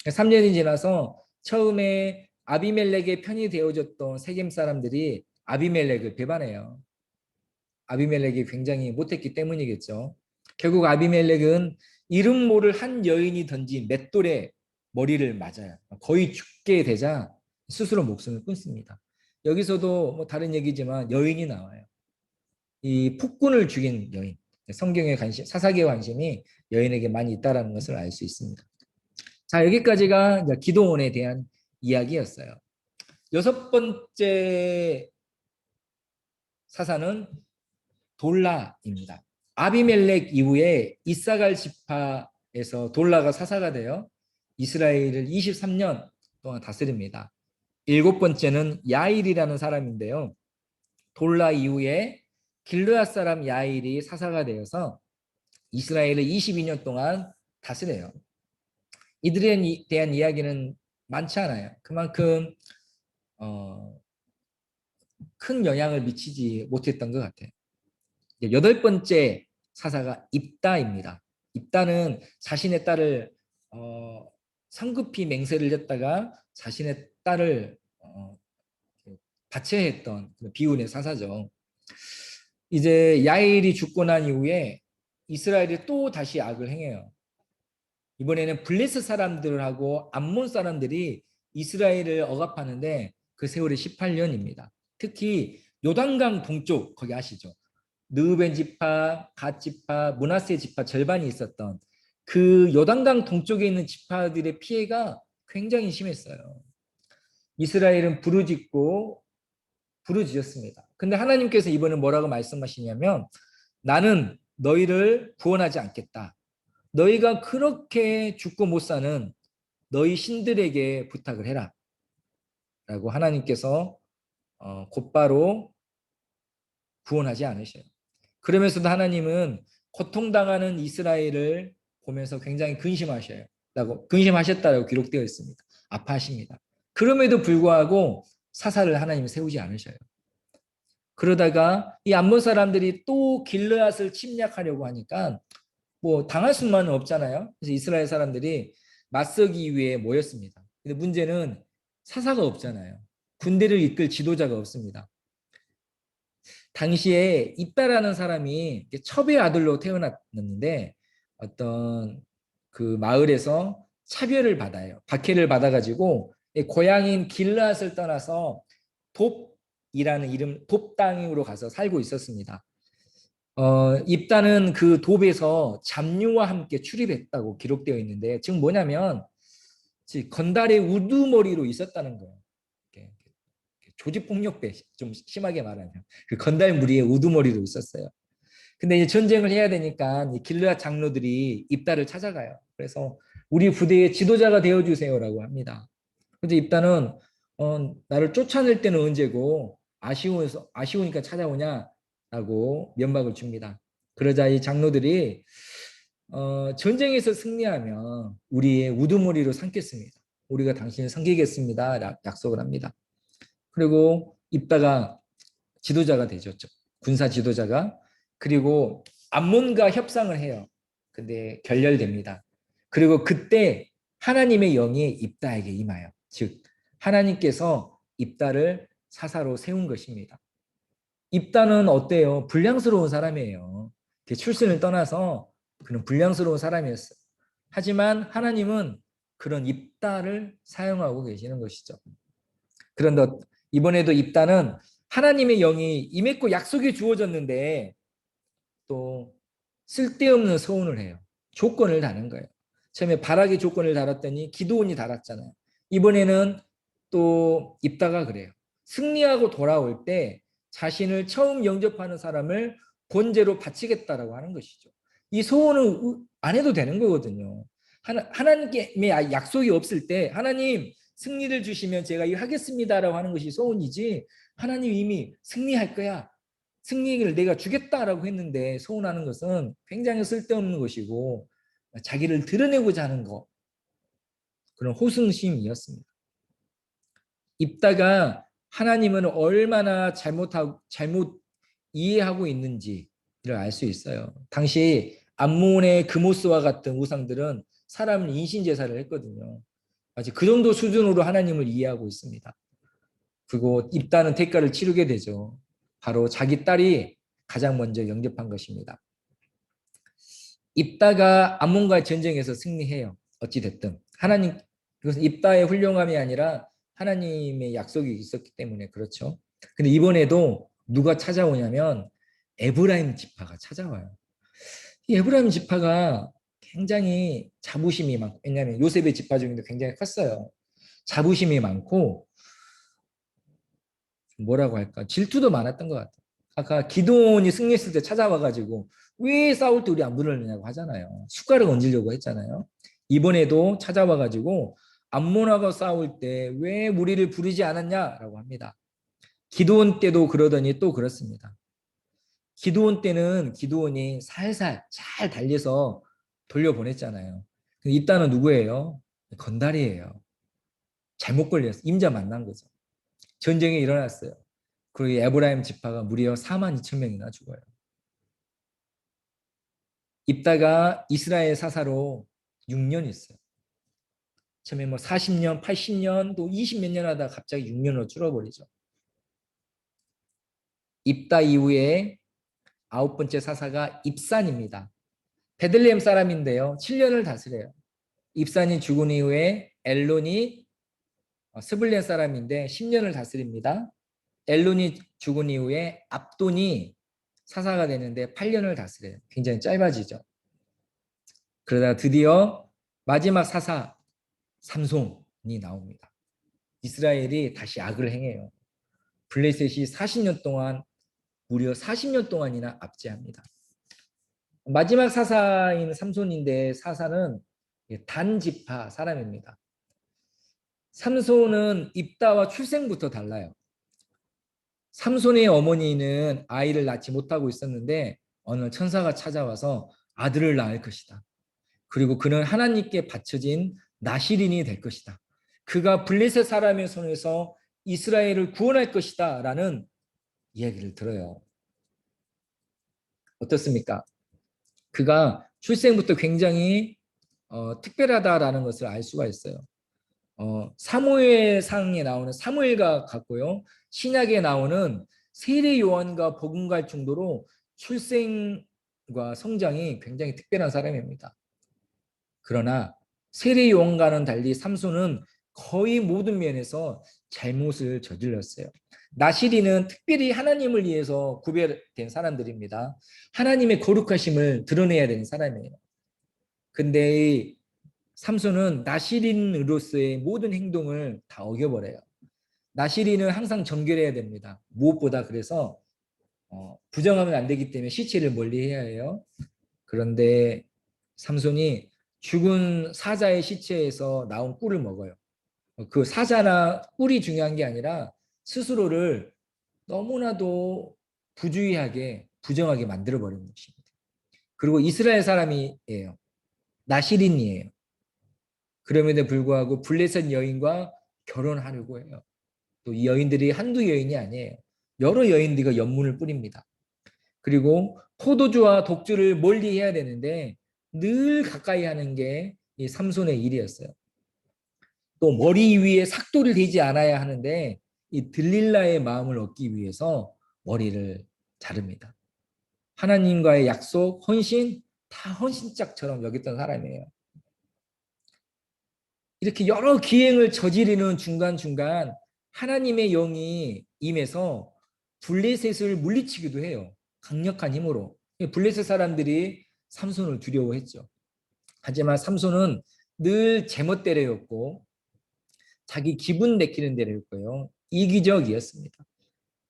3년이 지나서 처음에 아비멜렉의 편이 되어줬던 세겜 사람들이 아비멜렉을 배반해요. 아비멜렉이 굉장히 못했기 때문이겠죠. 결국 아비멜렉은 이름 모를 한 여인이 던진 맷돌에 머리를 맞아요. 거의 죽게 되자 스스로 목숨을 끊습니다. 여기서도 뭐 다른 얘기지만 여인이 나와요. 이 폭군을 죽인 여인. 성경의 관심, 사사기의 관심이 여인에게 많이 있다는 것을 알 수 있습니다. 자, 여기까지가 기도원에 대한 이야기였어요. 여섯 번째 사사는 돌라입니다. 아비멜렉 이후에 이사갈 지파에서 돌라가 사사가 되어 이스라엘을 23년 동안 다스립니다. 일곱 번째는 야일이라는 사람인데요. 돌라 이후에 길르앗 사람 야일이 사사가 되어서 이스라엘을 22년 동안 다스려요. 이들에 대한 이야기는 많지 않아요. 그만큼 큰 영향을 미치지 못했던 것 같아요. 여덟 번째 사사가 입다입니다. 입다는 자신의 딸을 성급히 맹세를 했다가 자신의 딸을 바체했던 비운의 사사죠. 이제 야일이 죽고 난 이후에 이스라엘이 또 다시 악을 행해요. 이번에는 블레셋 사람들하고 암몬 사람들이 이스라엘을 억압하는데 그 세월이 18년입니다. 특히 요단강 동쪽 거기 아시죠? 느우벤 지파, 갓 지파, 므낫세 지파 절반이 있었던 그 요단강 동쪽에 있는 지파들의 피해가 굉장히 심했어요. 이스라엘은 부르짖었습니다. 근데 하나님께서 이번에 뭐라고 말씀하시냐면 나는 너희를 구원하지 않겠다. 너희가 그렇게 죽고 못 사는 너희 신들에게 부탁을 해라. 라고 하나님께서 곧바로 구원하지 않으셔요. 그러면서도 하나님은 고통당하는 이스라엘을 보면서 굉장히 근심하셨다고 기록되어 있습니다. 아파하십니다. 그럼에도 불구하고 사사를 하나님이 세우지 않으셔요. 그러다가 이 암몬 사람들이 또 길르앗을 침략하려고 하니까 뭐 당할 수만은 없잖아요. 그래서 이스라엘 사람들이 맞서기 위해 모였습니다. 근데 문제는 사사가 없잖아요. 군대를 이끌 지도자가 없습니다. 당시에 입다라는 사람이 첩의 아들로 태어났는데 어떤 그 마을에서 차별을 받아요. 박해를 받아가지고 고향인 길르앗을 떠나서 돕이라는 이름 돕 땅으로 가서 살고 있었습니다. 입다는 그 돕에서 잡류와 함께 출입했다고 기록되어 있는데 지금 뭐냐면 건달의 우두머리로 있었다는 거예요. 조직폭력배 좀 심하게 말하면 그 건달 무리의 우두머리로 있었어요. 근데 이제 전쟁을 해야 되니까 길르앗 장로들이 입다를 찾아가요. 그래서 우리 부대의 지도자가 되어주세요라고 합니다. 근데 입다는 나를 쫓아낼 때는 언제고 아쉬우니까 찾아오냐라고 면박을 줍니다. 그러자 이 장로들이 전쟁에서 승리하면 우리의 우두머리로 삼겠습니다. 우리가 당신을 섬기겠습니다. 약속을 합니다. 그리고 입다가 지도자가 되죠. 군사 지도자가. 그리고 암몬과 협상을 해요. 근데 결렬됩니다. 그리고 그때 하나님의 영이 입다에게 임하여. 즉 하나님께서 입다를 사사로 세운 것입니다. 입다는 어때요? 불량스러운 사람이에요. 출신을 떠나서 그는 불량스러운 사람이었어요. 하지만 하나님은 그런 입다를 사용하고 계시는 것이죠. 그런데 이번에도 입다는 하나님의 영이 임했고 약속이 주어졌는데 또 쓸데없는 서운을 해요. 조건을 다는 거예요. 처음에 바락의 조건을 달았더니 기드온이 달았잖아요. 이번에는 또 입다가 그래요. 승리하고 돌아올 때 자신을 처음 영접하는 사람을 본제로 바치겠다라고 하는 것이죠. 이 소원은 안 해도 되는 거거든요. 하나님의 약속이 없을 때 하나님 승리를 주시면 제가 이거 하겠습니다라고 하는 것이 소원이지, 하나님 이미 승리할 거야, 승리를 내가 주겠다라고 했는데 소원하는 것은 굉장히 쓸데없는 것이고 자기를 드러내고자 하는 것, 그런 호승심이었습니다. 입다가 하나님은 얼마나 잘못 이해하고 있는지를 알 수 있어요. 당시 암몬의 그모스와 같은 우상들은 사람을 인신제사를 했거든요. 아직 그 정도 수준으로 하나님을 이해하고 있습니다. 그리고 입다는 대가를 치르게 되죠. 바로 자기 딸이 가장 먼저 영접한 것입니다. 입다가 암몬과의 전쟁에서 승리해요. 어찌됐든 하나님, 그것은 입다의 훌륭함이 아니라 하나님의 약속이 있었기 때문에 그렇죠. 근데 이번에도 누가 찾아오냐면 에브라임 지파가 찾아와요. 이 에브라임 지파가 굉장히 자부심이 많고, 왜냐하면 요셉의 지파 중에도 굉장히 컸어요. 자부심이 많고 뭐라고 할까, 질투도 많았던 것 같아요. 아까 기드온이 승리했을 때 찾아와가지고 왜 싸울 때 우리 안 부르느냐고 하잖아요. 숟가락 얹으려고 했잖아요. 이번에도 찾아와가지고 암몬하고 싸울 때 왜 우리를 부르지 않았냐라고 합니다. 기드온 때도 그러더니 또 그렇습니다. 기드온 때는 기드온이 살살 잘 달려서 돌려보냈잖아요. 이따는 누구예요? 건달이에요. 잘못 걸렸어. 임자 만난 거죠. 전쟁이 일어났어요. 그리고 에브라임 지파가 무려 4만 2천 명이나 죽어요. 입다가 이스라엘 사사로 6년 있어요. 처음에 뭐 40년, 80년, 또 20 몇 년 하다 갑자기 6년으로 줄어버리죠. 입다 이후에 9번째 사사가 입산입니다. 베들레헴 사람인데요. 7년을 다스려요. 입산이 죽은 이후에 엘론이 스불렌 사람인데 10년을 다스립니다. 엘론이 죽은 이후에 압돈이 사사가 되는데 8년을 다스려요. 굉장히 짧아지죠. 그러다 드디어 마지막 사사 삼손이 나옵니다. 이스라엘이 다시 악을 행해요. 블레셋이 40년 동안, 무려 40년 동안이나 압제합니다. 마지막 사사인 삼손인데 사사는 단 지파 사람입니다. 삼손은 입다와 출생부터 달라요. 삼손의 어머니는 아이를 낳지 못하고 있었는데 어느 천사가 찾아와서 아들을 낳을 것이다. 그리고 그는 하나님께 바쳐진 나시린이 될 것이다. 그가 블레셋 사람의 손에서 이스라엘을 구원할 것이다 라는 이야기를 들어요. 어떻습니까? 그가 출생부터 굉장히 특별하다라는 것을 알 수가 있어요. 사무엘상에 나오는 사무엘과 같고요. 신약에 나오는 세례 요한과 복음갈 정도로 출생과 성장이 굉장히 특별한 사람입니다. 그러나 세례 요한과는 달리 삼손은 거의 모든 면에서 잘못을 저질렀어요. 나시리는 특별히 하나님을 위해서 구별된 사람들입니다. 하나님의 거룩하심을 드러내야 되는 사람이에요. 근데 삼손은 나시린으로서의 모든 행동을 다 어겨버려요. 나시린은 항상 정결해야 됩니다. 무엇보다 그래서 부정하면 안 되기 때문에 시체를 멀리해야 해요. 그런데 삼손이 죽은 사자의 시체에서 나온 꿀을 먹어요. 그 사자나 꿀이 중요한 게 아니라 스스로를 너무나도 부주의하게 부정하게 만들어버리는 것입니다. 그리고 이스라엘 사람이에요. 나시린이에요. 그럼에도 불구하고 블레셋 여인과 결혼하려고 해요. 또 이 여인들이 한두 여인이 아니에요. 여러 여인들과 연문을 뿌립니다. 그리고 포도주와 독주를 멀리 해야 되는데 늘 가까이 하는 게 이 삼손의 일이었어요. 또 머리 위에 삭도를 대지 않아야 하는데 이 들릴라의 마음을 얻기 위해서 머리를 자릅니다. 하나님과의 약속, 헌신, 다 헌신짝처럼 여겼던 사람이에요. 이렇게 여러 기행을 저지르는 중간중간 하나님의 영이 임해서 블레셋을 물리치기도 해요. 강력한 힘으로. 블레셋 사람들이 삼손을 두려워했죠. 하지만 삼손은 늘 제멋대로였고 자기 기분 내키는 대로였고요. 이기적이었습니다.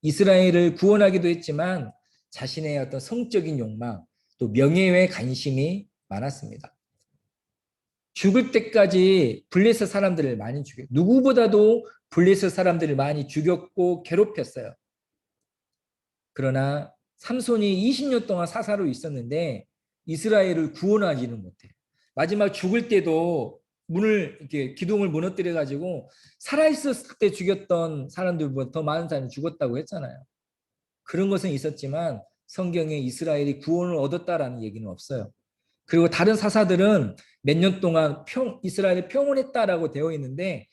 이스라엘을 구원하기도 했지만 자신의 어떤 성적인 욕망, 또 명예에 관심이 많았습니다. 죽을 때까지 블레셋 사람들을 많이 죽였고 누구보다도 블레셋 사람들을 많이 죽였고 괴롭혔어요. 그러나 삼손이 20년 동안 사사로 있었는데 이스라엘을 구원하지는 못해요. 마지막 죽을 때도 문을 이렇게 기둥을 무너뜨려 가지고 살아 있었을 때 죽였던 사람들보다 더 많은 사람이 죽었다고 했잖아요. 그런 것은 있었지만 성경에 이스라엘이 구원을 얻었다라는 얘기는 없어요. 그리고 다른 사사들은 몇 년 동안 이스라엘이 평온했다라고 되어 있는데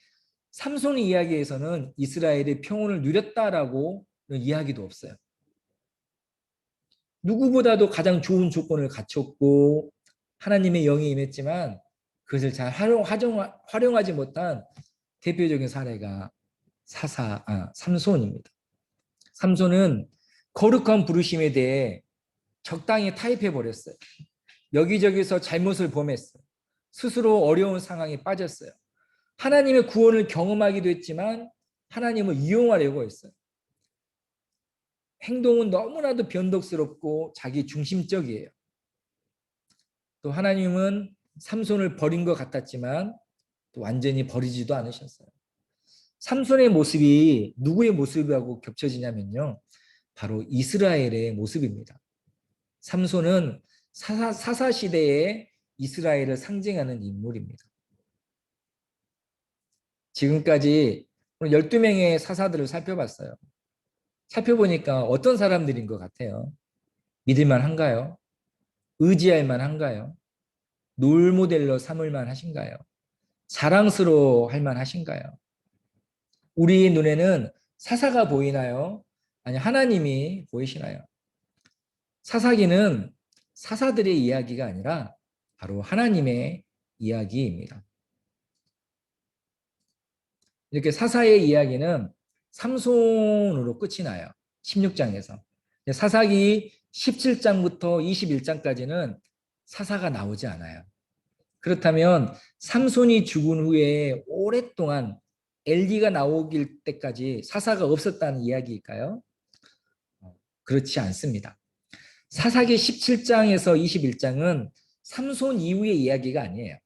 삼손의 이야기에서는 이스라엘이 평온을 누렸다라고 이야기도 없어요. 누구보다도 가장 좋은 조건을 갖췄고 하나님의 영이 임했지만 그것을 잘 활용하지 못한 대표적인 사례가 삼손입니다. 삼손은 거룩한 부르심에 대해 적당히 타협해 버렸어요. 여기저기서 잘못을 범했어요. 스스로 어려운 상황에 빠졌어요. 하나님의 구원을 경험하기도 했지만 하나님을 이용하려고 했어요. 행동은 너무나도 변덕스럽고 자기 중심적이에요. 또 하나님은 삼손을 버린 것 같았지만 또 완전히 버리지도 않으셨어요. 삼손의 모습이 누구의 모습하고 겹쳐지냐면요. 바로 이스라엘의 모습입니다. 삼손은 사사시대의 이스라엘을 상징하는 인물입니다. 지금까지 12명의 사사들을 살펴봤어요. 살펴보니까 어떤 사람들인 것 같아요? 믿을만 한가요? 의지할 만한가요? 롤모델로 삼을 만하신가요? 자랑스러워 할 만하신가요? 우리 눈에는 사사가 보이나요? 아니 하나님이 보이시나요? 사사기는 사사들의 이야기가 아니라 바로 하나님의 이야기입니다. 이렇게 사사의 이야기는 삼손으로 끝이 나요. 16장에서. 사사기 17장부터 21장까지는 사사가 나오지 않아요. 그렇다면 삼손이 죽은 후에 오랫동안 엘리가 나오길 때까지 사사가 없었다는 이야기일까요? 그렇지 않습니다. 사사기 17장에서 21장은 삼손 이후의 이야기가 아니에요.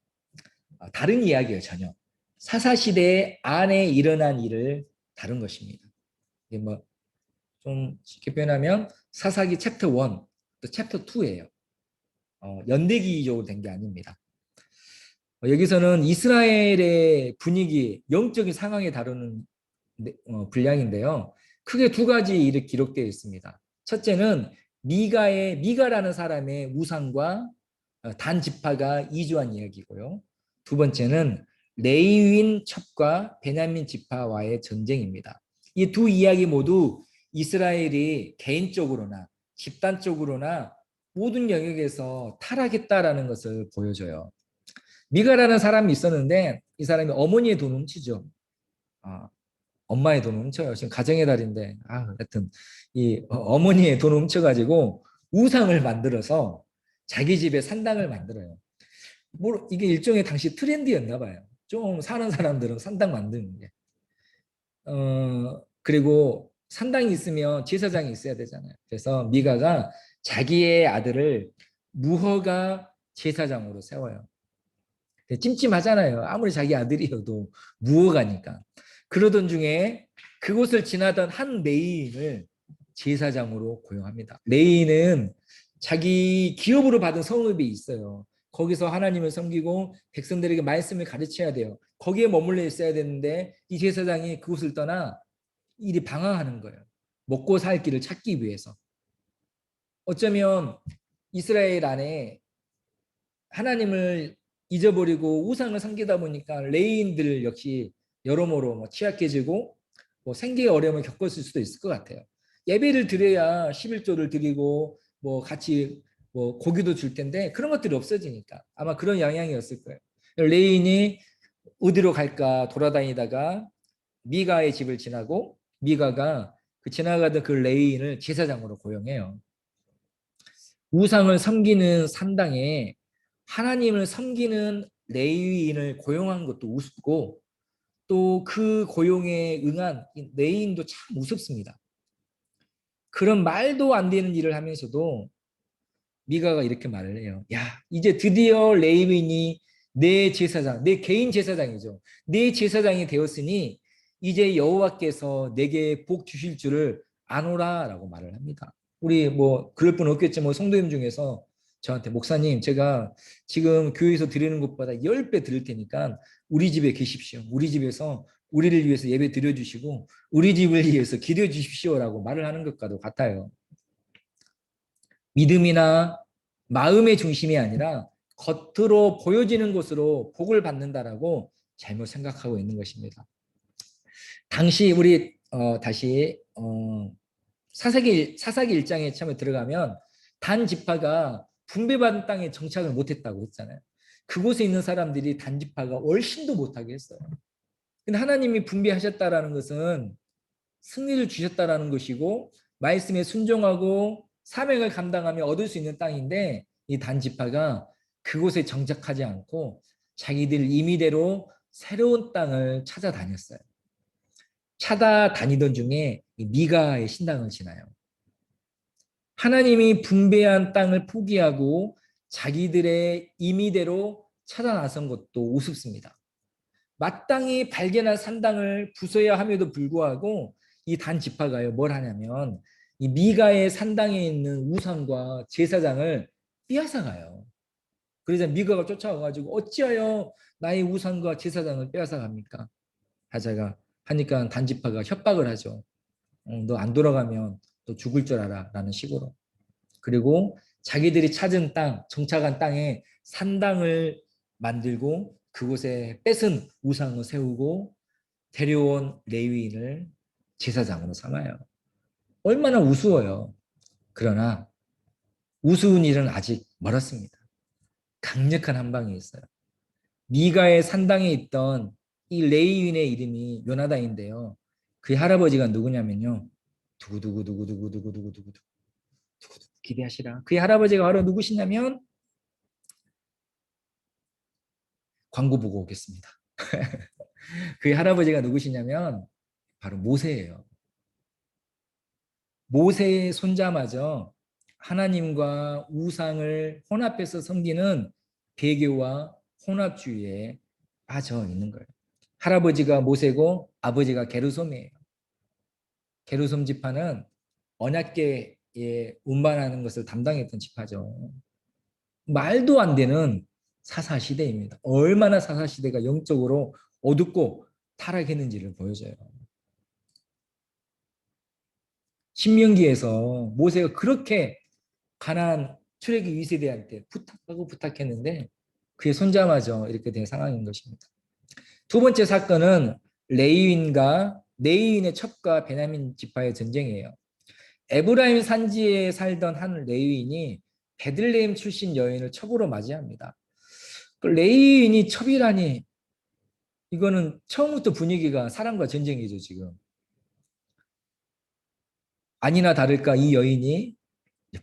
다른 이야기예요, 전혀. 사사시대 안에 일어난 일을 다룬 것입니다. 이게 뭐 좀 쉽게 표현하면 사사기 챕터 1, 또 챕터 2예요. 연대기적으로 된 게 아닙니다. 여기서는 이스라엘의 분위기, 영적인 상황에 다루는 분량인데요. 크게 두 가지 일이 기록되어 있습니다. 첫째는 미가라는 사람의 우상과 단 지파가 이주한 이야기고요. 두 번째는 레위인 첩과 베냐민 지파와의 전쟁입니다. 이 두 이야기 모두 이스라엘이 개인적으로나 집단적으로나 모든 영역에서 타락했다라는 것을 보여줘요. 미가라는 사람이 있었는데 이 사람이 어머니의 돈을 훔치죠. 엄마의 돈을 훔쳐요. 지금 가정의 달인데 하여튼 이 어머니의 돈을 훔쳐가지고 우상을 만들어서 자기 집에 산당을 만들어요. 이게 일종의 당시 트렌드였나 봐요. 좀 사는 사람들은 산당 만드는 게. 그리고 산당이 있으면 제사장이 있어야 되잖아요. 그래서 미가가 자기의 아들을 무허가 제사장으로 세워요. 찜찜하잖아요. 아무리 자기 아들이어도 무허가니까. 그러던 중에 그곳을 지나던 한 레위인을 제사장으로 고용합니다. 레위인은 자기 기업으로 받은 성읍이 있어요. 거기서 하나님을 섬기고 백성들에게 말씀을 가르쳐야 돼요. 거기에 머물러 있어야 되는데 이 제사장이 그곳을 떠나 일이 방황하는 거예요. 먹고 살 길을 찾기 위해서. 어쩌면 이스라엘 안에 하나님을 잊어버리고 우상을 섬기다 보니까 레위인들 역시 여러모로 취약해지고 생계의 어려움을 겪었을 수도 있을 것 같아요. 예배를 드려야 11조를 드리고 뭐 같이 뭐 고기도 줄 텐데 그런 것들이 없어지니까 아마 그런 영향이었을 거예요. 레인이 어디로 갈까 돌아다니다가 미가의 집을 지나고 미가가 그 지나가던 그 레인을 제사장으로 고용해요. 우상을 섬기는 산당에 하나님을 섬기는 레위인을 고용한 것도 우습고 또 그 고용에 응한 레위인도 참 우습습니다. 그런 말도 안 되는 일을 하면서도 미가가 이렇게 말을 해요. 야, 이제 드디어 레위인이 내 제사장, 내 개인 제사장이죠. 내 제사장이 되었으니 이제 여호와께서 내게 복 주실 줄을 아노라라고 말을 합니다. 우리 뭐 그럴 분 없겠지만 성도님 중에서 저한테 목사님 제가 지금 교회에서 드리는 것보다 10배 드릴 테니까 우리 집에 계십시오. 우리 집에서 우리를 위해서 예배 드려주시고 우리 집을 위해서 기도해 주십시오라고 말을 하는 것과도 같아요. 믿음이나 마음의 중심이 아니라 겉으로 보여지는 것으로 복을 받는다라고 잘못 생각하고 있는 것입니다. 당시 우리 다시 사사기 1장에 처음에 들어가면 단 지파가 분배받은 땅에 정착을 못했다고 했잖아요. 그곳에 있는 사람들이 단 지파가 얼씬도 못하게 했어요. 근데 하나님이 분배하셨다라는 것은 승리를 주셨다라는 것이고 말씀에 순종하고 사명을 감당하며 얻을 수 있는 땅인데 이 단지파가 그곳에 정착하지 않고 자기들 임의대로 새로운 땅을 찾아다녔어요. 찾아다니던 중에 미가의 신당을 지나요. 하나님이 분배한 땅을 포기하고 자기들의 임의대로 찾아 나선 것도 우습습니다. 마땅히 발견한 산당을 부숴야 함에도 불구하고 이 단 지파가요 뭘 하냐면 이 미가의 산당에 있는 우상과 제사장을 빼앗아가요. 그래서 미가가 쫓아와가지고 어찌하여 나의 우상과 제사장을 빼앗아갑니까? 하자가 하니까 단 지파가 협박을 하죠. 너 안 돌아가면 또 죽을 줄 알아 라는 식으로. 그리고 자기들이 찾은 땅, 정착한 땅에 산당을 만들고 그곳에 뺏은 우상을 세우고 데려온 레위인을 제사장으로 삼아요. 얼마나 우스워요. 그러나 우스운 일은 아직 멀었습니다. 강력한 한 방이 있어요. 미가의 산당에 있던 이 레위인의 이름이 요나단인데요. 그의 할아버지가 누구냐면요. 두구두구두구두구두구두구두구 기대하시라. 그의 할아버지가 바로 누구시냐면 광고 보고 오겠습니다. 그의 할아버지가 누구시냐면 바로 모세예요. 모세의 손자마저 하나님과 우상을 혼합해서 섬기는 배교와 혼합주의에 빠져 있는 거예요. 할아버지가 모세고 아버지가 게르솜이에요. 게르솜 지파는 언약궤에 운반하는 것을 담당했던 지파죠. 말도 안 되는 사사시대입니다. 얼마나 사사시대가 영적으로 어둡고 타락했는지를 보여줘요. 신명기에서 모세가 그렇게 가나안 출애굽 2세대한테 부탁하고 부탁했는데 그의 손자마저 이렇게 된 상황인 것입니다. 두 번째 사건은 레위인과 네위인의 첩과 베냐민 지파의 전쟁이에요. 에브라임 산지에 살던 한 레위인이 베들레헴 출신 여인을 첩으로 맞이합니다. 그 레위인이 첩이라니 이거는 처음부터 분위기가 사랑과 전쟁이죠 지금. 아니나 다를까 이 여인이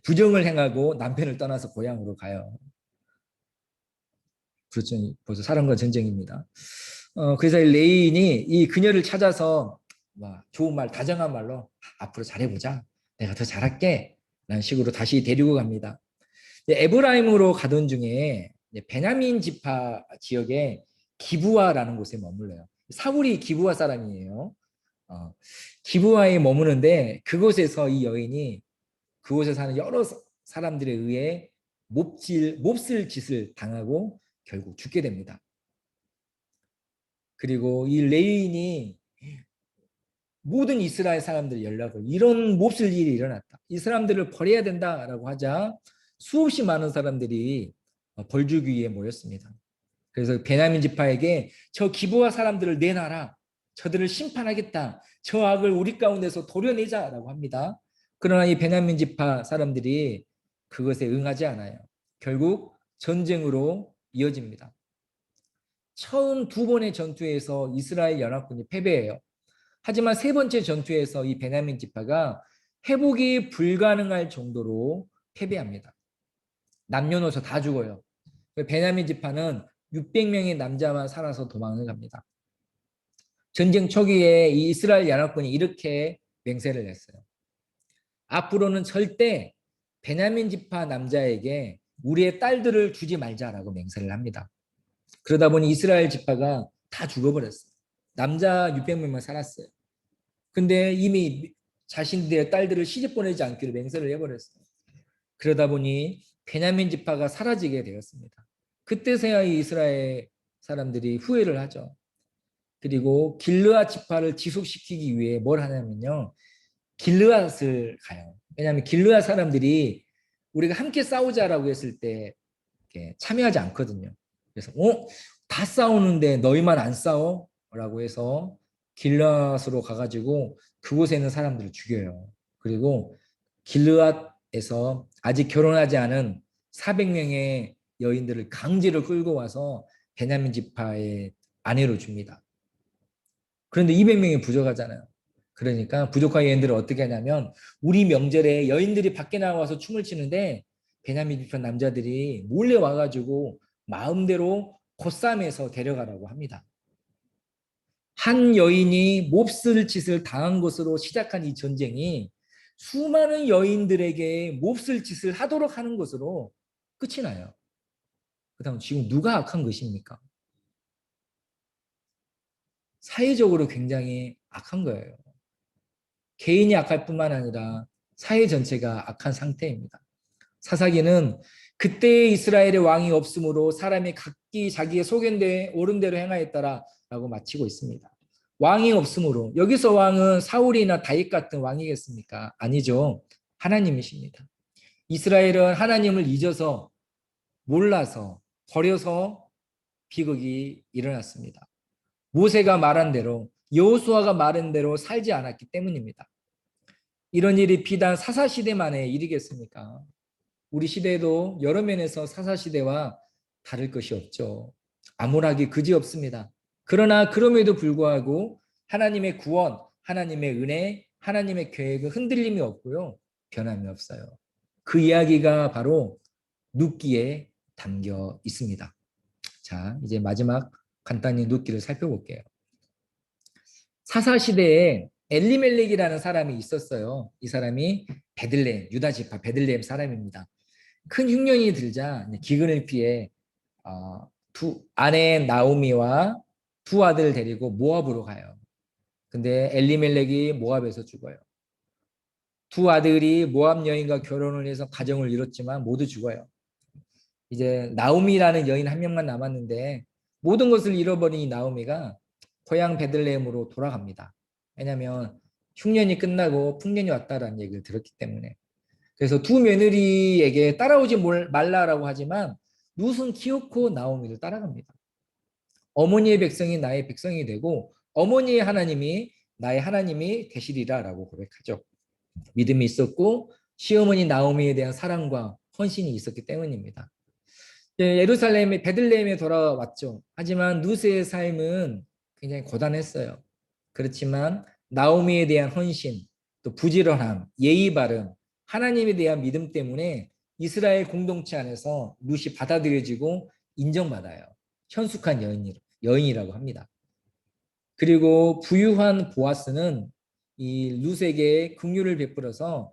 부정을 행하고 남편을 떠나서 고향으로 가요. 그렇죠. 벌써 사랑과 전쟁입니다. 그래서 레인이 이 그녀를 찾아서 좋은 말, 다정한 말로 앞으로 잘해보자. 내가 더 잘할게. 라는 식으로 다시 데리고 갑니다. 에브라임으로 가던 중에 베냐민 지파 지역에 기브아라는 곳에 머물러요. 사울이 기브아 사람이에요. 기브아에 머무는데 그곳에서 이 여인이 그곳에 사는 여러 사람들에 의해 몹쓸 짓을 당하고 결국 죽게 됩니다. 그리고 이 레위인이 모든 이스라엘 사람들 연락을 이런 몹쓸 일이 일어났다. 이 사람들을 버려야 된다라고 하자 수없이 많은 사람들이 벌주기 위해 모였습니다. 그래서 베냐민 지파에게 저 기브아 사람들을 내놔라. 저들을 심판하겠다. 저 악을 우리 가운데서 도려내자라고 합니다. 그러나 이 베냐민 지파 사람들이 그것에 응하지 않아요. 결국 전쟁으로 이어집니다. 처음 두 번의 전투에서 이스라엘 연합군이 패배해요. 하지만 세 번째 전투에서 이 베냐민 지파가 회복이 불가능할 정도로 패배합니다. 남녀노소 다 죽어요. 베냐민 지파는 600명의 남자만 살아서 도망을 갑니다. 전쟁 초기에 이 이스라엘 연합군이 이렇게 맹세를 했어요. 앞으로는 절대 베냐민 지파 남자에게 우리의 딸들을 주지 말자라고 맹세를 합니다. 그러다 보니 이스라엘 지파가 다 죽어버렸어요. 남자 600명만 살았어요. 근데 이미 자신들의 딸들을 시집 보내지 않기로 맹세를 해버렸어요. 그러다 보니 베냐민 지파가 사라지게 되었습니다. 그때서야 이스라엘 사람들이 후회를 하죠. 그리고 길르앗 지파를 지속시키기 위해 뭘 하냐면요. 길르앗을 가요. 왜냐하면 길르앗 사람들이 우리가 함께 싸우자라고 했을 때 참여하지 않거든요. 그래서 다 싸우는데 너희만 안 싸워? 라고 해서 길르앗으로 가가지고 그곳에 있는 사람들을 죽여요. 그리고 길르앗에서 아직 결혼하지 않은 400명의 여인들을 강제로 끌고 와서 베냐민 지파의 아내로 줍니다. 그런데 200명이 부족하잖아요. 그러니까 부족한 여인들을 어떻게 하냐면 우리 명절에 여인들이 밖에 나와서 춤을 추는데 베냐민 지파 남자들이 몰래 와가지고 마음대로 보쌈해서 데려가라고 합니다. 한 여인이 몹쓸 짓을 당한 것으로 시작한 이 전쟁이 수많은 여인들에게 몹쓸 짓을 하도록 하는 것으로 끝이 나요. 그다음 지금 누가 악한 것입니까? 사회적으로 굉장히 악한 거예요. 개인이 악할 뿐만 아니라 사회 전체가 악한 상태입니다. 사사기는 그때의 이스라엘의 왕이 없으므로 사람이 각기 자기의 소견대에 옳은 대로 행하였다라고 마치고 있습니다. 왕이 없으므로 여기서 왕은 사울이나 다윗 같은 왕이겠습니까? 아니죠. 하나님이십니다. 이스라엘은 하나님을 잊어서 몰라서 버려서 비극이 일어났습니다. 모세가 말한 대로 여호수아가 말한 대로 살지 않았기 때문입니다. 이런 일이 비단 사사시대만의 일이겠습니까? 우리 시대에도 여러 면에서 사사시대와 다를 것이 없죠. 암울하기 그지없습니다. 그러나 그럼에도 불구하고 하나님의 구원, 하나님의 은혜, 하나님의 계획은 흔들림이 없고요. 변함이 없어요. 그 이야기가 바로 룻기에 담겨 있습니다. 자, 이제 마지막 간단히 룻기를 살펴볼게요. 사사시대에 엘리멜렉이라는 사람이 있었어요. 이 사람이 베들레헴, 유다 지파 베들레헴 사람입니다. 큰 흉년이 들자 기근을 피해 두 아내 나오미와 두 아들을 데리고 모압으로 가요. 근데 엘리멜렉이 모압에서 죽어요. 두 아들이 모압 여인과 결혼을 해서 가정을 이뤘지만 모두 죽어요. 이제 나오미라는 여인 한 명만 남았는데 모든 것을 잃어버린 이 나오미가 고향 베들레헴으로 돌아갑니다. 왜냐하면 흉년이 끝나고 풍년이 왔다라는 얘기를 들었기 때문에. 그래서 두 며느리에게 따라오지 말라라고 하지만 룻은 기어코 나오미를 따라갑니다. 어머니의 백성이 나의 백성이 되고 어머니의 하나님이 나의 하나님이 되시리라라고 고백하죠. 믿음이 있었고 시어머니 나오미에 대한 사랑과 헌신이 있었기 때문입니다. 예루살렘의 베들레헴에 돌아왔죠. 하지만 룻의 삶은 굉장히 고단했어요. 그렇지만 나오미에 대한 헌신, 또 부지런함, 예의 바름, 하나님에 대한 믿음 때문에 이스라엘 공동체 안에서 룻이 받아들여지고 인정받아요. 현숙한 여인이라고 합니다. 그리고 부유한 보아스는 이 룻에게 긍휼을 베풀어서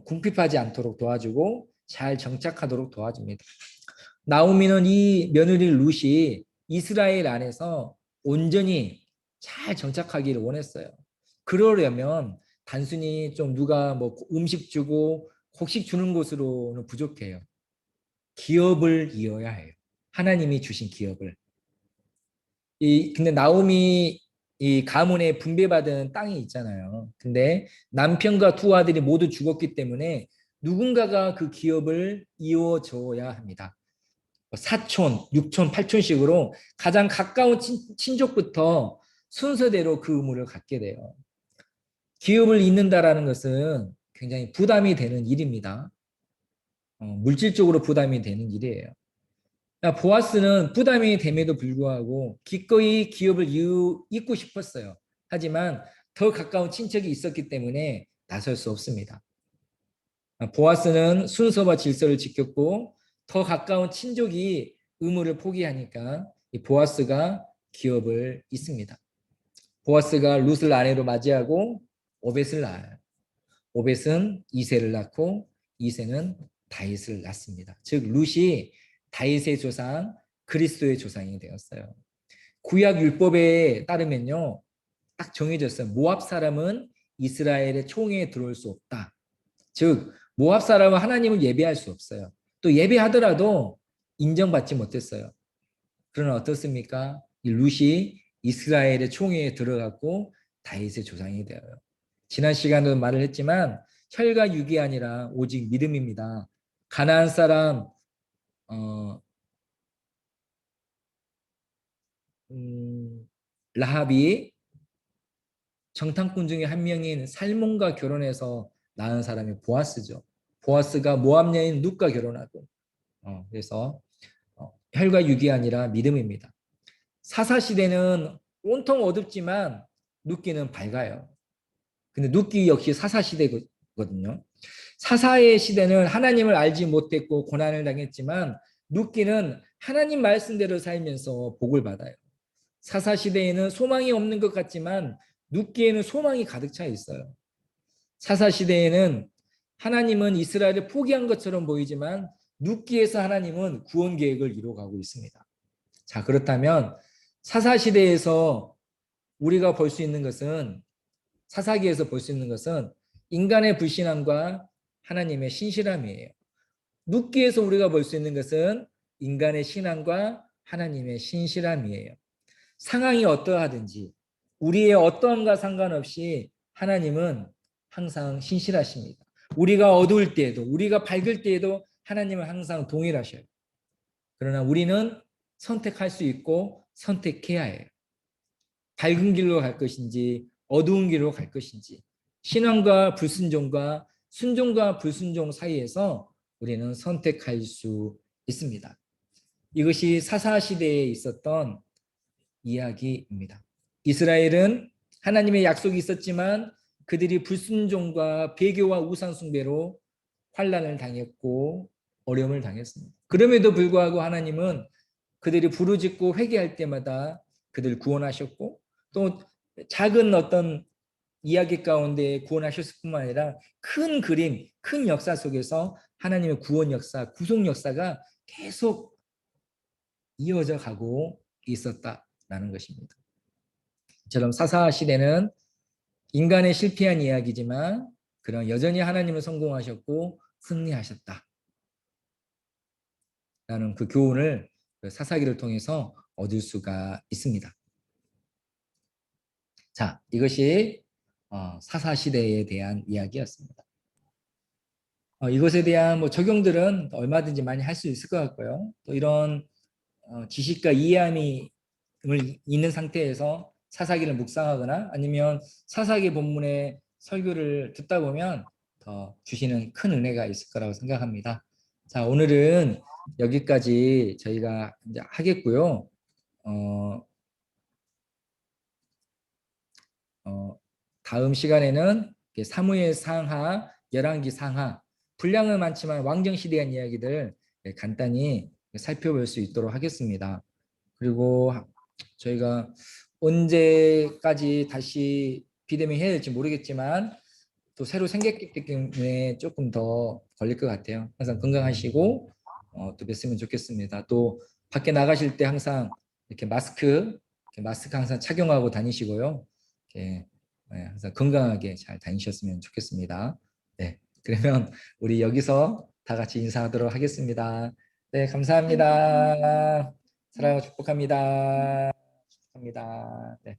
궁핍하지 않도록 도와주고 잘 정착하도록 도와줍니다. 나오미는 이 며느리 룻이 이스라엘 안에서 온전히 잘 정착하기를 원했어요. 그러려면 단순히 좀 누가 뭐 음식 주고 곡식 주는 것으로는 부족해요. 기업을 이어야 해요. 하나님이 주신 기업을. 근데 나오미 이 가문에 분배받은 땅이 있잖아요. 근데 남편과 두 아들이 모두 죽었기 때문에 누군가가 그 기업을 이어줘야 합니다. 사촌, 육촌, 팔촌식으로 가장 가까운 친족부터 순서대로 그 의무를 갖게 돼요. 기업을 잇는다라는 것은 굉장히 부담이 되는 일입니다. 물질적으로 부담이 되는 일이에요. 보아스는 부담이 됨에도 불구하고 기꺼이 기업을 잇고 싶었어요. 하지만 더 가까운 친척이 있었기 때문에 나설 수 없습니다. 보아스는 순서와 질서를 지켰고 더 가까운 친족이 의무를 포기하니까 이 보아스가 기업을 잇습니다. 보아스가 룻을 아내로 맞이하고 오벳을 낳아요. 오벳은 이새를 낳고 이새는 다윗을 낳습니다. 즉 룻이 다윗의 조상 그리스도의 조상이 되었어요. 구약 율법에 따르면요, 딱 정해졌어요. 모압 사람은 이스라엘의 총회에 들어올 수 없다. 즉 모압 사람은 하나님을 예배할 수 없어요. 또 예배하더라도 인정받지 못했어요. 그러나 어떻습니까? 이 룻이 이스라엘의 총회에 들어갔고 다윗의 조상이 되어요. 지난 시간에도 말을 했지만 혈과 육이 아니라 오직 믿음입니다. 가나안 사람 라합이 정탐꾼 중에 한 명인 살몬과 결혼해서 낳은 사람이 보아스죠. 보아스가 모압 여인 룻과 결혼하고 그래서 혈과 육이 아니라 믿음입니다. 사사 시대는 온통 어둡지만 룻기는 밝아요. 근데 룻기 역시 사사 시대거든요. 사사의 시대는 하나님을 알지 못했고 고난을 당했지만 룻기는 하나님 말씀대로 살면서 복을 받아요. 사사 시대에는 소망이 없는 것 같지만 룻기에는 소망이 가득 차 있어요. 사사 시대에는 하나님은 이스라엘을 포기한 것처럼 보이지만 룻기에서 하나님은 구원 계획을 이루어가고 있습니다. 자, 그렇다면 사사 시대에서 우리가 볼 수 있는 것은 사사기에서 볼 수 있는 것은 인간의 불신함과 하나님의 신실함이에요. 룻기에서 우리가 볼 수 있는 것은 인간의 신앙과 하나님의 신실함이에요. 상황이 어떠하든지 우리의 어떠함과 상관없이 하나님은 항상 신실하십니다. 우리가 어두울 때에도 우리가 밝을 때에도 하나님은 항상 동일하셔요. 그러나 우리는 선택할 수 있고 선택해야 해요. 밝은 길로 갈 것인지 어두운 길로 갈 것인지 신앙과 불순종과 순종과 불순종 사이에서 우리는 선택할 수 있습니다. 이것이 사사시대에 있었던 이야기입니다. 이스라엘은 하나님의 약속이 있었지만 그들이 불순종과 배교와 우상숭배로 환난을 당했고 어려움을 당했습니다. 그럼에도 불구하고 하나님은 그들이 부르짖고 회개할 때마다 그들을 구원하셨고 또 작은 어떤 이야기 가운데 구원하셨을 뿐만 아니라 큰 그림, 큰 역사 속에서 하나님의 구원 역사, 구속 역사가 계속 이어져 가고 있었다라는 것입니다. 이처럼 사사 시대는 인간의 실패한 이야기지만 그런 여전히 하나님은 성공하셨고 승리하셨다. 라는 그 교훈을 사사기를 통해서 얻을 수가 있습니다. 자, 이것이 사사시대에 대한 이야기였습니다. 이것에 대한 뭐 적용들은 얼마든지 많이 할 수 있을 것 같고요. 또 이런 지식과 이해함이 있는 상태에서 사사기를 묵상하거나 아니면 사사기 본문의 설교를 듣다 보면 더 주시는 큰 은혜가 있을 거라고 생각합니다. 자, 오늘은 여기까지 저희가 이제 하겠고요. 다음 시간에는 사무엘 상하, 열왕기 상하, 분량은 많지만 왕정시대에 대한 이야기들 간단히 살펴볼 수 있도록 하겠습니다. 그리고 저희가 언제까지 다시 비대면 해야 될지 모르겠지만 또 새로 생겼기 때문에 조금 더 걸릴 것 같아요. 항상 건강하시고 또 뵀으면 좋겠습니다. 또 밖에 나가실 때 항상 이렇게 마스크 항상 착용하고 다니시고요. 이렇게 항상 건강하게 잘 다니셨으면 좋겠습니다. 네, 그러면 우리 여기서 다 같이 인사하도록 하겠습니다. 네, 감사합니다. 사랑하고 축복합니다. 축복합니다. 네.